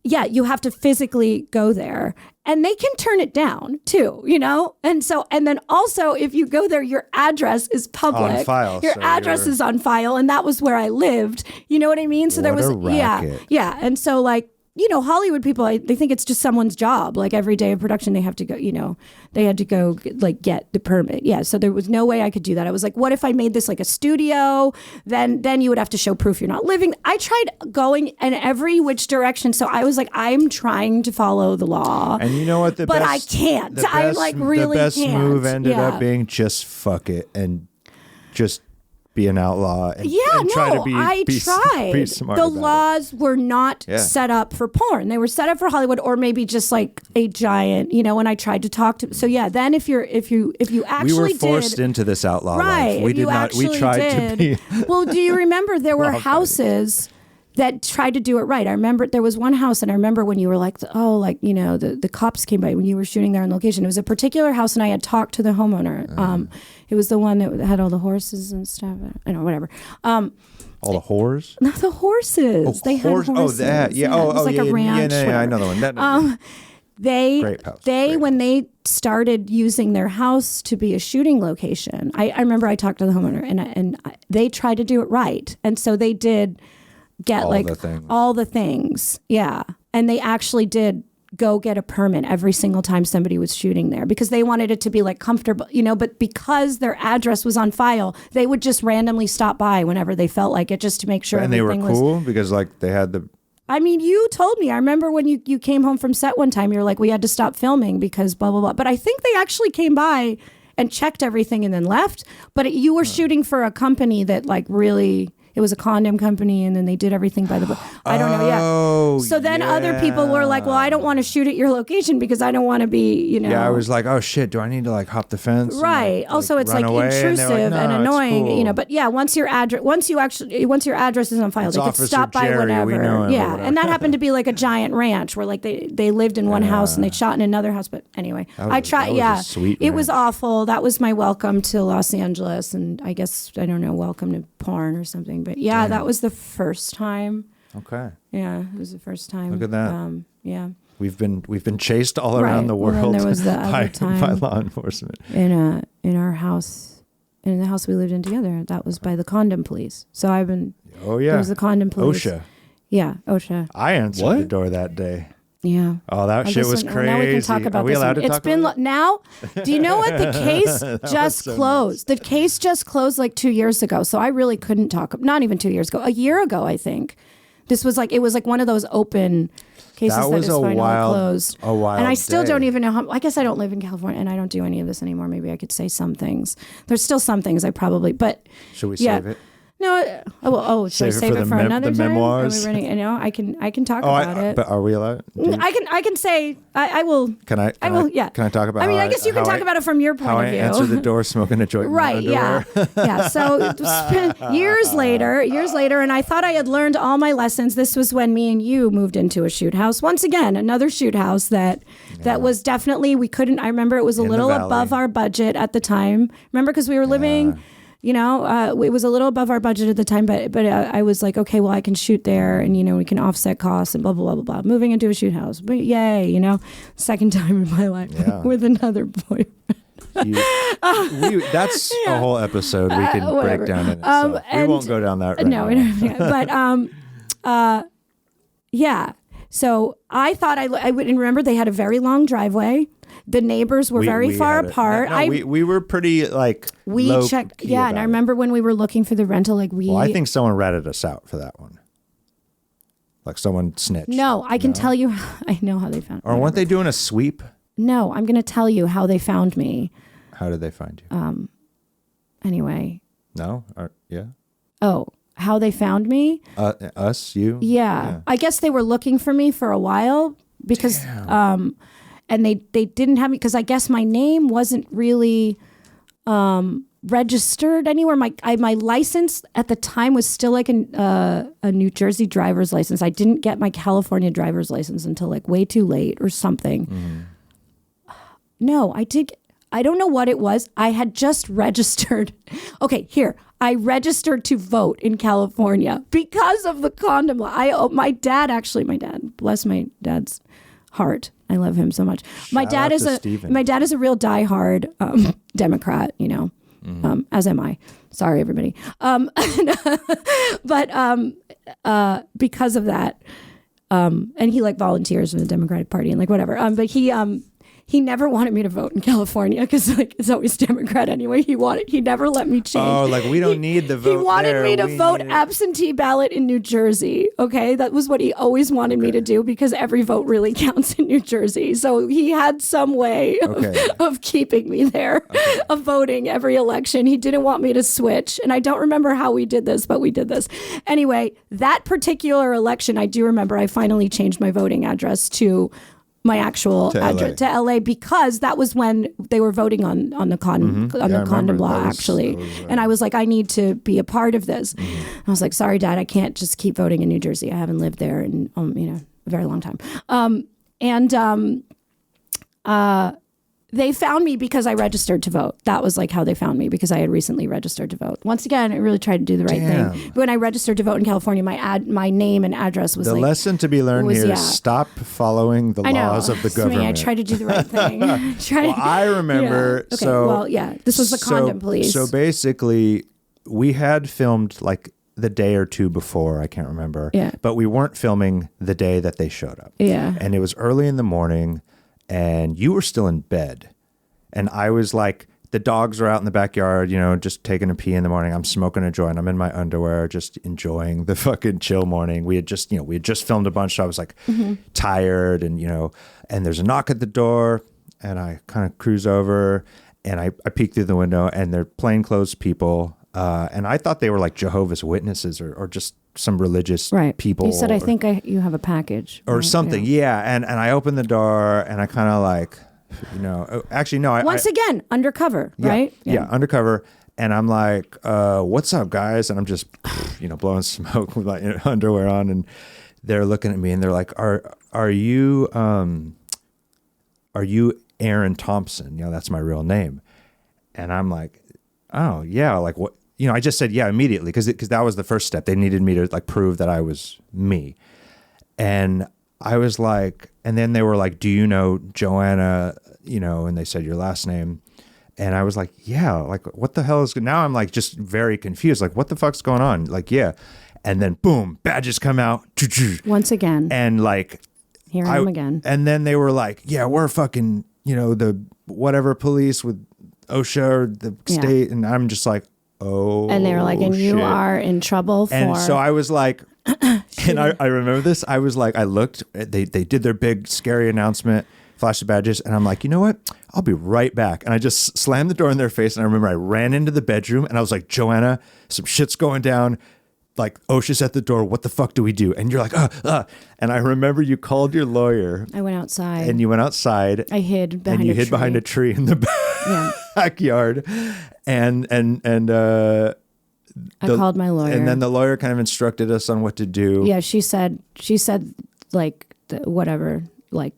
You have to physically go there, and they can turn it down too, and then also if you go there, your address is public, on file, your address is on file, and that was where I lived. You know what I mean? So there was and so Hollywood people, they think it's just someone's job. Like every day of production, they have to go, they had to go get the permit. Yeah. So there was no way I could do that. I was like, what if I made this like a studio? Then you would have to show proof you're not living. I tried going in every which direction. So I was like, I'm trying to follow the law. And you know what? I can't. I really can't. The best move ended up being just fuck it and just be an outlaw and try to be smart. The laws were not set up for porn. They were set up for Hollywood, or maybe just like a giant, when I tried to talk to. So then if you actually we were forced into this outlaw life. We did not. We tried to be. Well, do you remember there were houses that tried to do it right? I remember there was one house, and I remember when you were like, the cops came by when you were shooting there on location. It was a particular house, and I had talked to the homeowner. It was the one that had all the horses and stuff. I don't know, whatever. All the whores? Not the horses. They had horses. Oh, that. Yeah. It was like a ranch. Yeah, I know the one. Great house. When they started using their house to be a shooting location, I remember I talked to the homeowner and they tried to do it right. And so they did get all the things. Yeah. And they actually did go get a permit every single time somebody was shooting there because they wanted it to be like comfortable, but because their address was on file, they would just randomly stop by whenever they felt like it just to make sure And they were everything cool because like they had the... I mean, you told me. I remember when you came home from set one time, you're like, we had to stop filming because blah, blah, blah. But I think they actually came by and checked everything and then left. But you were shooting for a company that like really... It was a condom company, and then they did everything by the book. I don't know. Yeah. So then other people were like, "Well, I don't want to shoot at your location because I don't want to be, Yeah, I was like, "Oh shit, do I need to like hop the fence?" Right. Also, it's like intrusive and annoying, cool. But yeah, once your address is on file, It's they could Officer stop by Jerry, whenever. we know him or Yeah, whatever. and that happened to be like a giant ranch where like they lived in one house and they shot in another house. But anyway, I tried. that was a sweet it was ranch. awful. That was my welcome to Los Angeles, and I guess I don't know, welcome to porn or something. But yeah, that was the first time. Okay. Yeah, it was the first time. Look at that. Yeah. We've been chased all around the Well, then world there was the by, other time. by law enforcement. In our house, in the house we lived in together. That was by the condom police. So I've been. Oh yeah. There was the condom police. OSHA. Yeah, OSHA. I answered the door that day. Yeah. Oh, that shit was crazy. Now we can talk about Are we this. allowed to It's talk been about it? now. Do you know what? The case just closed. The case just closed like 2 years ago. So I really couldn't talk. Not even 2 years ago. A year ago, I think. This was like it was like one of those open cases that is finally closed. A wild and I still day. don't even know how. I guess I don't live in California and I don't do any of this anymore. Maybe I could say some things. There's still some things I probably. But should we yeah. save it? No. Should I save it for another the time? memoirs? Are we running? I can talk about it. But are we allowed? I can say I will. Can I? I will. Yeah. Can I talk about? I mean, I guess you can talk about it from your point how of I view. answered the door, smoking a joint. Right. In my underwear. Yeah. So it was years later, and I thought I had learned all my lessons. This was when me and you moved into a shoot house. Once again, another shoot house that was definitely we couldn't. I remember it was a In the little valley. above our budget at the time. Remember, because we were living. It was a little above our budget at the time, but I was like, okay, well, I can shoot there, and we can offset costs and blah blah blah blah blah. Moving into a shoot house, but yay, second time in my life with another boyfriend. That's a whole episode we can break down in itself. We won't go down that. No, we don't. But yeah. So I thought I wouldn't remember they had a very long driveway. The neighbors were very far apart. We were pretty like we checked. Yeah, and I remember when we were looking for the rental, Well, I think someone ratted us out for that one. Like someone snitched. No, I can tell you. I know how they found. Or weren't they doing a sweep? No, I'm going to tell you how they found me. How did they find you? Anyway. No. Yeah. Oh, how they found me? Us, you. Yeah. I guess they were looking for me for a while because. And they didn't have me because I guess my name wasn't really registered anywhere. My license at the time was still like a New Jersey driver's license. I didn't get my California driver's license until like way too late or something. No, I did. I don't know what it was. I had just registered. Okay, here. I registered to vote in California because of the condom law. My dad, bless my dad's heart. I love him so much. My dad is a real diehard Democrat, as am I. Sorry, everybody. But because of that, and he like volunteers for the Democratic Party and like whatever. But he never wanted me to vote in California because like it's always Democrat anyway. He never let me change. Oh, like we don't need the vote. He wanted there. me to vote absentee ballot in New Jersey. Okay, that was what he always wanted me to do because every vote really counts in New Jersey. So he had some way of keeping me there, of voting every election. He didn't want me to switch, and I don't remember how we did this, but we did this anyway. That particular election, I do remember. I finally changed my voting address to my actual address to LA because that was when they were voting on the condom law actually. And I was like, I need to be a part of this. I was like, sorry, Dad, I can't just keep voting in New Jersey. I haven't lived there in a very long time. They found me because I registered to vote. That was like how they found me, because I had recently registered to vote. Once again, I really tried to do the right thing. When I registered to vote in California, my name and address was the lesson to be learned here is stop following the laws of the government. I tried to do the right thing. Well, I remember. Yeah. Okay. This was the condom police. So basically, we had filmed like the day or two before, I can't remember. Yeah. But we weren't filming the day that they showed up. Yeah. And it was early in the morning, and you were still in bed. And I was like, the dogs are out in the backyard, you know, just taking a pee in the morning. I'm smoking a joint. I'm in my underwear, just enjoying the fucking chill morning. We had just filmed a bunch. So I was like tired, and, you know, and there's a knock at the door, and I kind of cruise over, and I peek through the window, and they're plainclothes people. And I thought they were like Jehovah's Witnesses or just some religious people. You said, I think you have a package. Or something. Yeah. And I opened the door, and I kind of like, you know, actually, no. Once again, undercover, right? Yeah, undercover. And I'm like, what's up, guys? And I'm just, you know, blowing smoke with my underwear on. And they're looking at me, and they're like, are you Aaron Thompson? You know, that's my real name. And I'm like, oh, yeah. Like, what? You know, I just said, yeah, immediately. Because that was the first step. They needed me to like prove that I was me. And I was like, and then they were like, do you know Joanna, you know, and they said your last name. And I was like, yeah, like, what the hell is, now I'm like, just very confused. Like, what the fuck's going on? Like, yeah. And then boom, badges come out. Once again. And like, here I am again. And then they were like, yeah, we're fucking, you know, the whatever police with OSHA or the state. And I'm just like, oh. And they were like, and you shit. are in trouble for. And so I was like, and I remember this. I was like, I looked, they did their big scary announcement, flash the badges, and I'm like, you know what? I'll be right back. And I just slammed the door in their face. And I remember I ran into the bedroom, and I was like, Joanna, some shit's going down. Like, OSHA's at the door. What the fuck do we do? And you're like, And I remember you called your lawyer. I went outside. And you went outside. I hid behind and you a hid tree. behind a tree in the backyard. And I called my lawyer. And then the lawyer kind of instructed us on what to do. Yeah, she said like whatever, like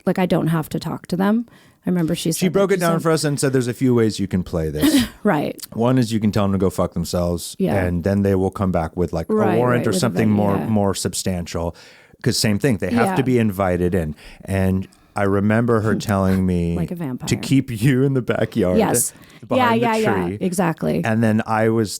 I don't have to talk to them. I remember she broke it down for us and said there's a few ways you can play this. Right. One is you can tell them to go fuck themselves, and then they will come back with like a warrant or with something more substantial. Because same thing, they have to be invited in. And I remember her telling me like a vampire. to keep you in the backyard. Yes. Behind the tree. Yeah, exactly. And then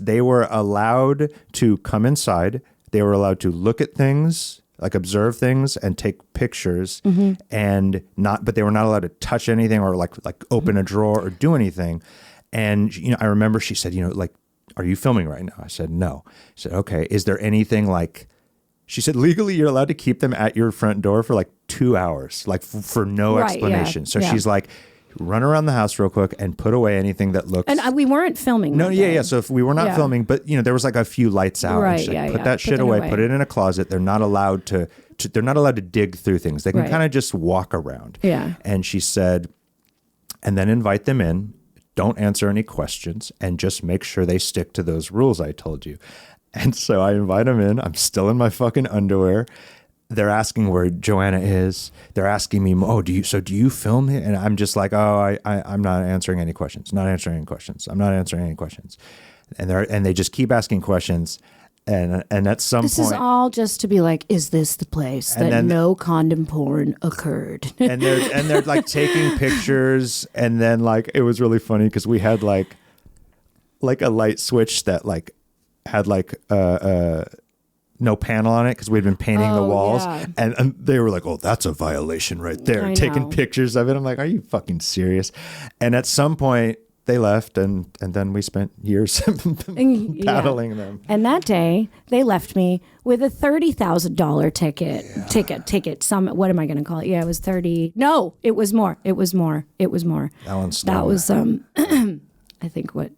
they were allowed to come inside. They were allowed to look at things, like observe things and take pictures, but they were not allowed to touch anything or like open a drawer or do anything. And, you know, I remember she said, you know, like, are you filming right now? I said, no. She said, okay. Is there anything like, she said, legally, you're allowed to keep them at your front door for like 2 hours, like for no explanation. So she's like, run around the house real quick and put away anything that looks. And we weren't filming. No, yeah. So if we were not filming, but you know, there was like a few lights out. Right. She's like, put that shit away. Put it in a closet. They're not allowed to they're not allowed to dig through things. They can kind of just walk around. Yeah. And she said, and then invite them in. Don't answer any questions and just make sure they stick to those rules I told you. And so I invite them in. I'm still in my fucking underwear. They're asking where Joanna is. They're asking me, do you film it? And I'm just like, I'm not answering any questions. Not answering any questions. I'm not answering any questions. And they just keep asking questions. And at some point, this is all just to be like, is this the place that no condom porn occurred? and they're like taking pictures. And then like it was really funny because we had like a light switch that like had like no panel on it because we'd been painting the walls, and they were like, "Oh, that's a violation right there." Taking pictures of it. I'm like, "Are you fucking serious?" And at some point, they left, and then we spent years paddling them. And that day, they left me with a $30,000 ticket. What am I going to call it? Yeah, it was 30. No, it was more. It was more. That one's that was I think what.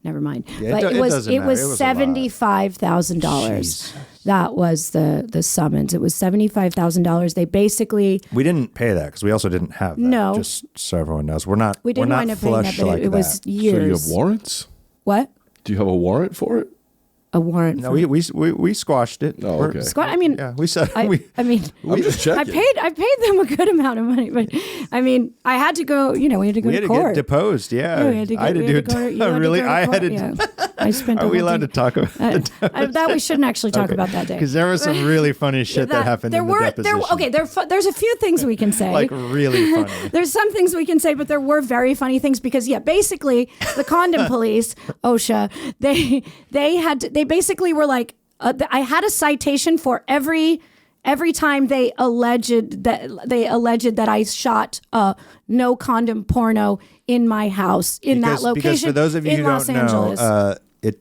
Never mind. Yeah, but it was $75,000. That was the summons. It was $75,000. They basically we didn't pay that because we also didn't have that. No, just so everyone knows, we're not. We didn't wind up paying that, but it was years. So you have warrants? What? Do you have a warrant for it? a warrant. No, for, we squashed it. Oh, We're- okay. I mean, Yeah, we said I mean, I'm just checking. I paid them a good amount of money, but I mean, I had to go. We had to go we to had to court. get deposed. Yeah, Yeah, we had to I had to we do had to go to- you had to really. go to I had court, to. yeah. I spent. Are the we whole allowed to thing. talk about That we shouldn't actually talk about that day. Because there was some really funny shit that happened in the deposition. There's a few things we can say. Like really funny. There's some things we can say, but there were very funny things because basically the condom police, OSHA, they basically were like, I had a citation for every time they alleged that I shot no condom porno in my house in that location. Because for those of you in who Los don't Angeles. know,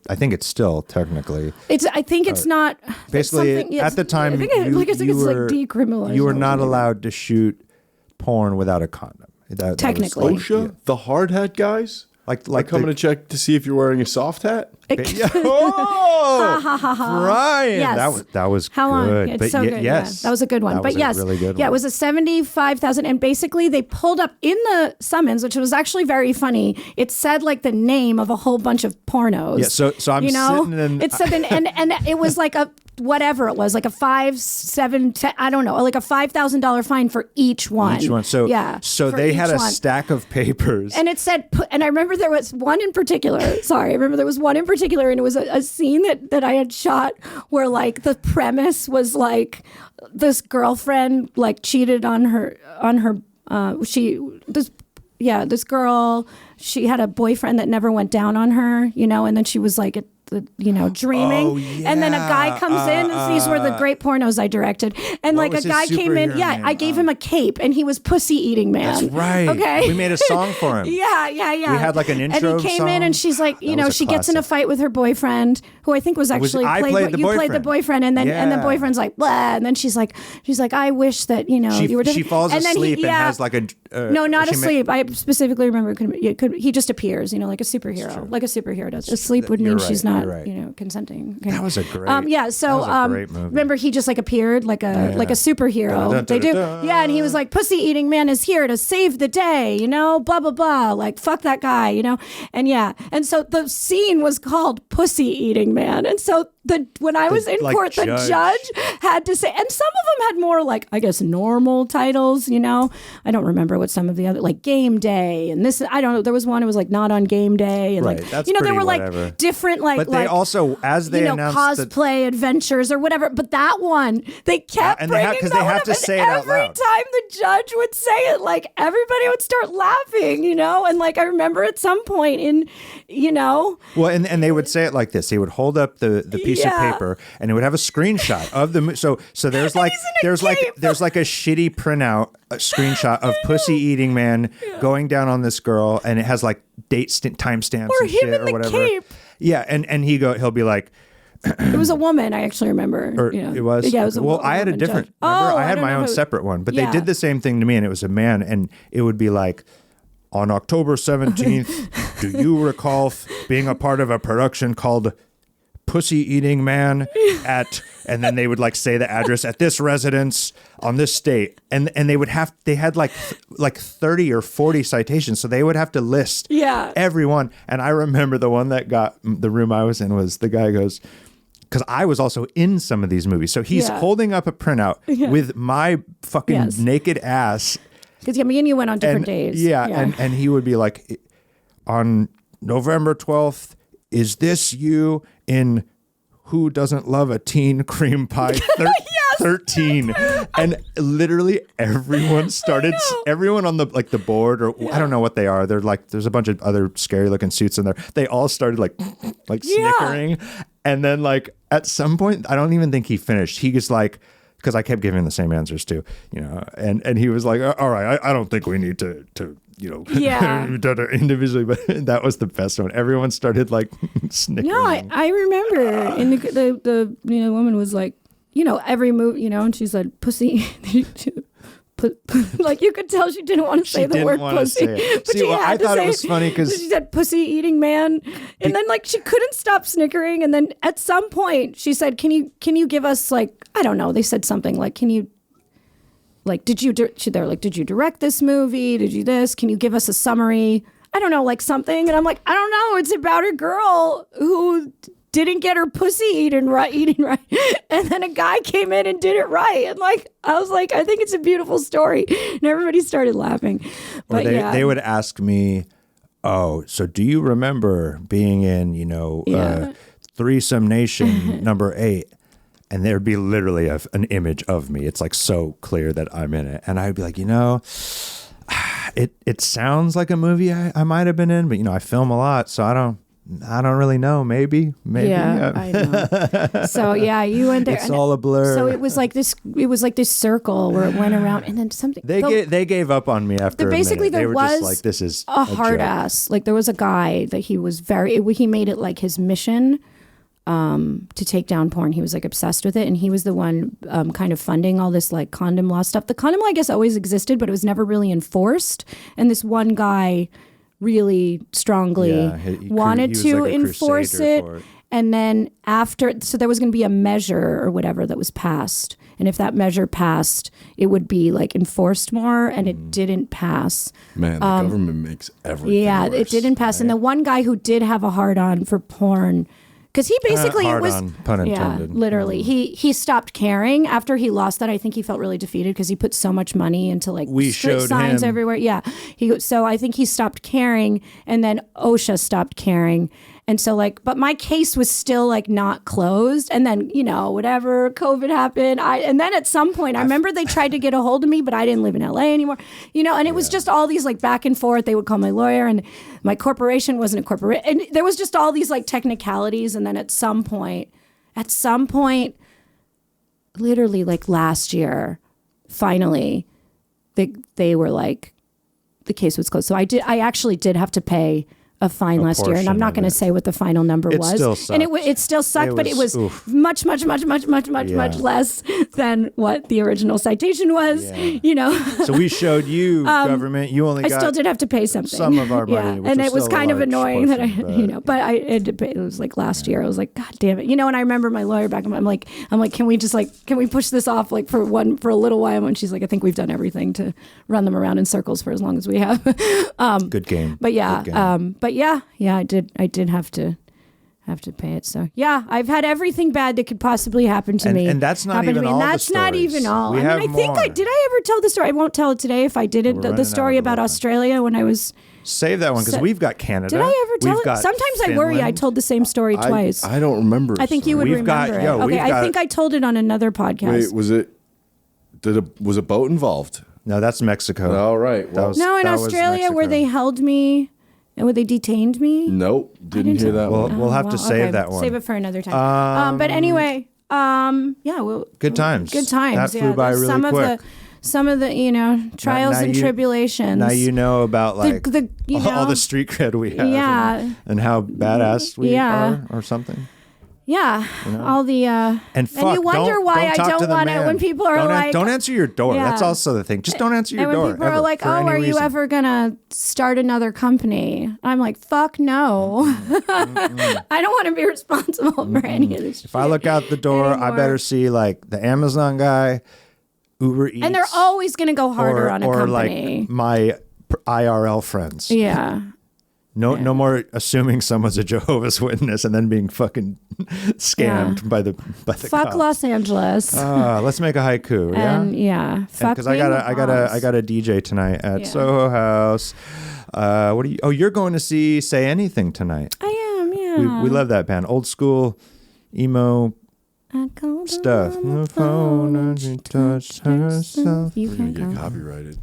I think it's still technically. I think it's not. Basically, at the time, I think it's decriminalized. You were not allowed to shoot porn without a condom. That Technically. was OSHA, the hard hat guys, like coming to check to see if you're wearing a soft hat. Oh, Brian, Yes. that was How long? good. It's But so good. yes, that was a good one. That But was a yes, really good yeah, one. it was a 75,000, and basically they pulled up in the summons, which was actually very funny. It said like the name of a whole bunch of pornos. Yeah, so I'm sitting in. It said and it was like a whatever it was, like a 5, 7, 10, I don't know, like a $5,000 fine for each one. Each one. So yeah, so for they each had a one. stack of papers. And it said, and I remember there was one in particular. Sorry, I remember there was one in particular, and it was a scene that I had shot where like the premise was like this girlfriend like cheated on her this girl, she had a boyfriend that never went down on her, and then she was like dreaming. Oh, yeah. And then a guy comes in, and these were the great pornos I directed. And What like a was his guy came in, superhero name? I gave him a cape, and he was pussy eating man. That's right. Okay. We made a song for him. Yeah. We had like an intro And he came in, song. and she's like, That was a she gets in a classic. fight with her boyfriend, who I think was actually I played the you played the boyfriend. boyfriend, and then the Yeah. boyfriend's like, blah, and then she's like, I wish that you were. She falls and then asleep and has like a. no, not she asleep. I specifically remember he just appears, like a superhero does. Asleep would mean You're she's right, not, you're right. consenting. That was a great. Yeah. So, that was a great movie. remember he just like appeared like a superhero. Dun, dun, They do. dun, dun. Yeah, and he was like, "Pussy eating man is here to save the day," blah blah blah. Like fuck that guy, And yeah, and so the scene was called "Pussy Eating Man," and so when I was in court, the judge had to say, and some of them had more like I guess normal titles. I don't remember what some of the other like Game Day and this. I don't know. There was one. It was like not on Game Day, and Right, like that's there pretty were whatever. like different like But they also, as they announced cosplay adventures or whatever. But that one, they kept and they bringing have- 'cause that they one have up, to and say it out every loud. time the judge would say it, like everybody would start laughing, And like I remember at some point Well, and they would say it like this. He would hold up the piece of Yeah. paper, and it would have a screenshot of the. So there's like he's in a cape. there's like a shitty printout, a screenshot of pussy eating man going down on this girl, and it has like timestamps Or and him shit in or the whatever. cape. Yeah, and he'll be like. It was a woman, I actually remember. Or it was? Yeah, it was a well, I had a woman different. judge. Remember, Oh, I had don't my know own who- separate one, but Yeah. they did the same thing to me, and it was a man, and it would be like, on October 17th, do you recall being a part of a production called Pussy Eating Man at, and then they would like say the address at this residence on this state, and they had like 30 or 40 citations, so they would have to list everyone. And I remember the one that got the room I was in was the guy goes, because I was also in some of these movies. So he's holding up a printout with my fucking naked ass. Because me and you went on different days. Yeah, and he would be like, on November 12th, is this you in Who Doesn't Love a Teen Cream Pie 13? And literally everyone started, everyone on the like the board, or I don't know what they are. They're like, there's a bunch of other scary looking suits in there. They all started like snickering. And then like at some point, I don't even think he finished. He just like, because I kept giving the same answers too, and he was like, all right, I don't think we need to individually, but that was the best one. Everyone started like snickering. No, I remember, and the woman was like, every move, and she said pussy. Like you could tell she didn't want to say the word pussy. But See, she well, had I to thought say it was funny because she said pussy eating man, and then like she couldn't stop snickering, and then at some point she said, "Can you give us like I don't know?" They said something like, "Can you like did you direct this movie? Did you this? Can you give us a summary?" I don't know, like something, and I'm like, I don't know. It's about a girl who didn't get her pussy eating right. And then a guy came in and did it right. And like, I was like, I think it's a beautiful story. And everybody started laughing. But they would ask me, oh, so do you remember being in, Threesome Nation number 8? And there'd be literally an image of me. It's like so clear that I'm in it. And I'd be like, it sounds like a movie I might have been in, but I film a lot, so I don't really know. Maybe. Yeah, I know. So yeah, you went there. It's all a blur. So it was like this circle where it went around, and then something. They gave up on me after. Basically, a minute. They there were was just like, this is a hard joke. ass. Like there was a guy that he made it like his mission. To take down porn. He was like obsessed with it, and he was the one kind of funding all this like condom law stuff. The condom law, I guess, always existed, but it was never really enforced. And this one guy really strongly wanted to like enforce it. For it. And then so there was going to be a measure or whatever that was passed. And if that measure passed, it would be like enforced more, and it didn't pass. Man, the government makes everything Yeah, worse. it didn't pass. Right? And the one guy who did have a hard on for porn, because he basically hard on, pun intended. Yeah, literally. He stopped caring after he lost that. I think he felt really defeated because he put so much money into like street signs everywhere. Yeah. So I think he stopped caring, and then OSHA stopped caring. And so like, but my case was still like not closed. And then, whatever, COVID happened. And then at some point, I remember they tried to get a hold of me, but I didn't live in LA anymore, and it was just all these like back and forth. They would call my lawyer, and my corporation wasn't a corporation. And there was just all these like technicalities. And then at some point, literally like last year, finally, they were like, the case was closed. So I actually did have to pay a fine last year, and I'm not going to say what the final number was. Still sucked. And it still sucked, but it was much less than what the original citation was. So we showed you government. You only. I still did have to pay something. Some of our money, and it was kind of annoying that it was like last year. I was like, God damn it, And I remember my lawyer back. I'm like, can we push this off like for a little while? And she's like, I think we've done everything to run them around in circles for as long as we have. Good game. But yeah, but yeah, I did have to pay it. So yeah, I've had everything bad that could possibly happen to me. And that's not even all. That's not even all. We have I think more. did I ever tell the story? I won't tell it today. If I did it, the story about Australia when I was. Save that one because we've got Canada. Did I ever tell it? Sometimes I worry I told the same story twice. I don't remember. I think you would remember it. Okay, I think I told it on another podcast. Wait, was a boat involved? No, that's Mexico. All right. Well, in Australia where they held me. And where they detained me? Nope, didn't hear that one. We'll have to save that one. Save it for another time. But anyway, good times. Good times. That flew by really quick. Some of the trials and tribulations. Now you know about like all the street cred we have. And how badass we are or something. Yeah, all the and you wonder why I don't want to. When people are like, "Don't answer your door." Yeah. That's also the thing. Just don't answer your door. And when people are like, "Oh, are you ever gonna start another company?" I'm like, "Fuck no." I don't want to be responsible for any of this. If I look out the door, I better see like the Amazon guy, Uber Eats, and they're always gonna go harder on a company. Or like my IRL friends. Yeah. No more assuming someone's a Jehovah's Witness and then being fucking scammed by the fuck cops. Los Angeles. Let's make a haiku. Yeah. Fuck. Because I got a DJ tonight at Soho House. You're going to see Say Anything tonight. I am. Yeah. We love that band. Old school emo stuff. The phone and she touched herself. You're gonna get copyrighted.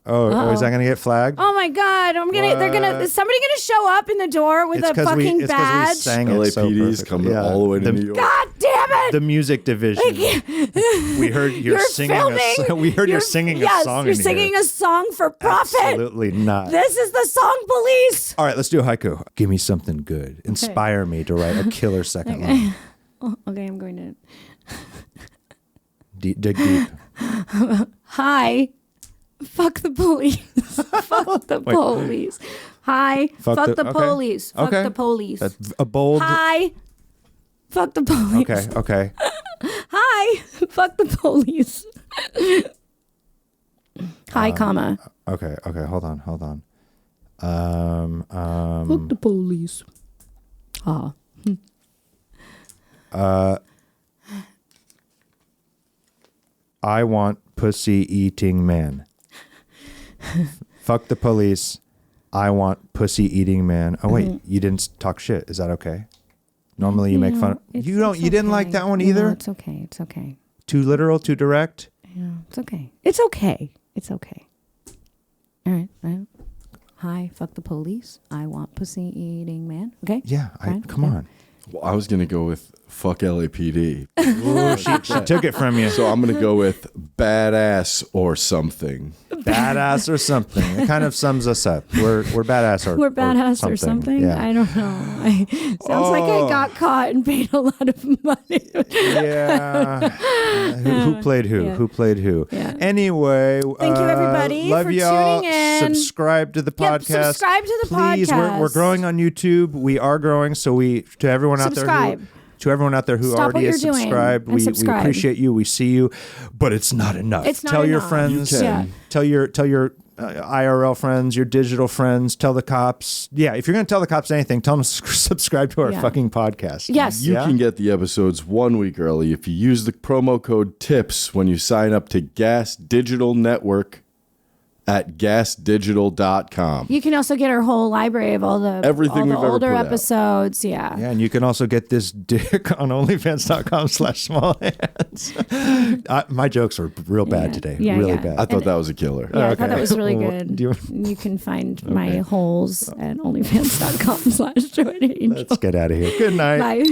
Oh, is that gonna get flagged? Oh my God! Is somebody gonna show up in the door with a fucking badge? We sang it LAPD's coming all the way to New York. God damn it! The music division. We heard you're singing. We heard you're singing a song. Yes, you're singing a song for profit. Absolutely not. This is the song police. All right, let's do a haiku. Give me something good. Inspire me to write a killer second line. Okay, I'm going to dig deep. Hi. Fuck the police. Fuck the police. Hi. Fuck the police. Fuck the police. That's a bold. Hi. Fuck the police. Okay. Hi. Fuck the police. Hi, comma. Okay. Hold on. Fuck the police. I want pussy eating man. Fuck the police. I want pussy eating man. Oh wait, you didn't talk shit. Is that okay? Normally you make fun. You don't. You didn't like that one either. No, it's okay. It's okay. Too literal. Too direct. Yeah, it's okay. It's okay. It's okay. All right. Right. Hi. Fuck the police. I want pussy eating man. Okay. Yeah. Come on. Well, I was gonna go with fuck LAPD. Ooh, she took it from you. So I'm gonna go with badass or something. Badass or something. It kind of sums us up. We're badass or We're badass or something. Yeah. I don't know. Sounds like I got caught and paid a lot of money. Yeah. Who played who? Yeah. Who played who? Yeah. Anyway, Thank you, everybody, love for y'all. tuning in. Subscribe to the podcast. Yep, subscribe to the Please, podcast. we're growing on YouTube. We are growing. So to everyone out Subscribe. there. To everyone out there who Stop already what is you're doing subscribed, and we subscribe. appreciate you. We see you, but it's not enough. It's not tell your enough. friends. You can. Yeah. Tell your IRL friends, your digital friends. Tell the cops. Yeah, if you're going to tell the cops anything, tell them to subscribe to our Yeah. fucking podcast. Yes. You can get the episodes 1 week early if you use the promo code TIPS when you sign up to Gas Digital Network at gasdigital.com. You can also get our whole library of Everything all the we've ever older put out. episodes. Yeah. Yeah, and you can also get this dick on onlyfans.com/smallhands. My jokes were real bad today. Yeah, really yeah. bad. I thought that was a killer. Yeah, I Okay. thought that was really Well, good. do You can find my holes at onlyfans.com/joannaangel. Let's get out of here. Good night. Bye.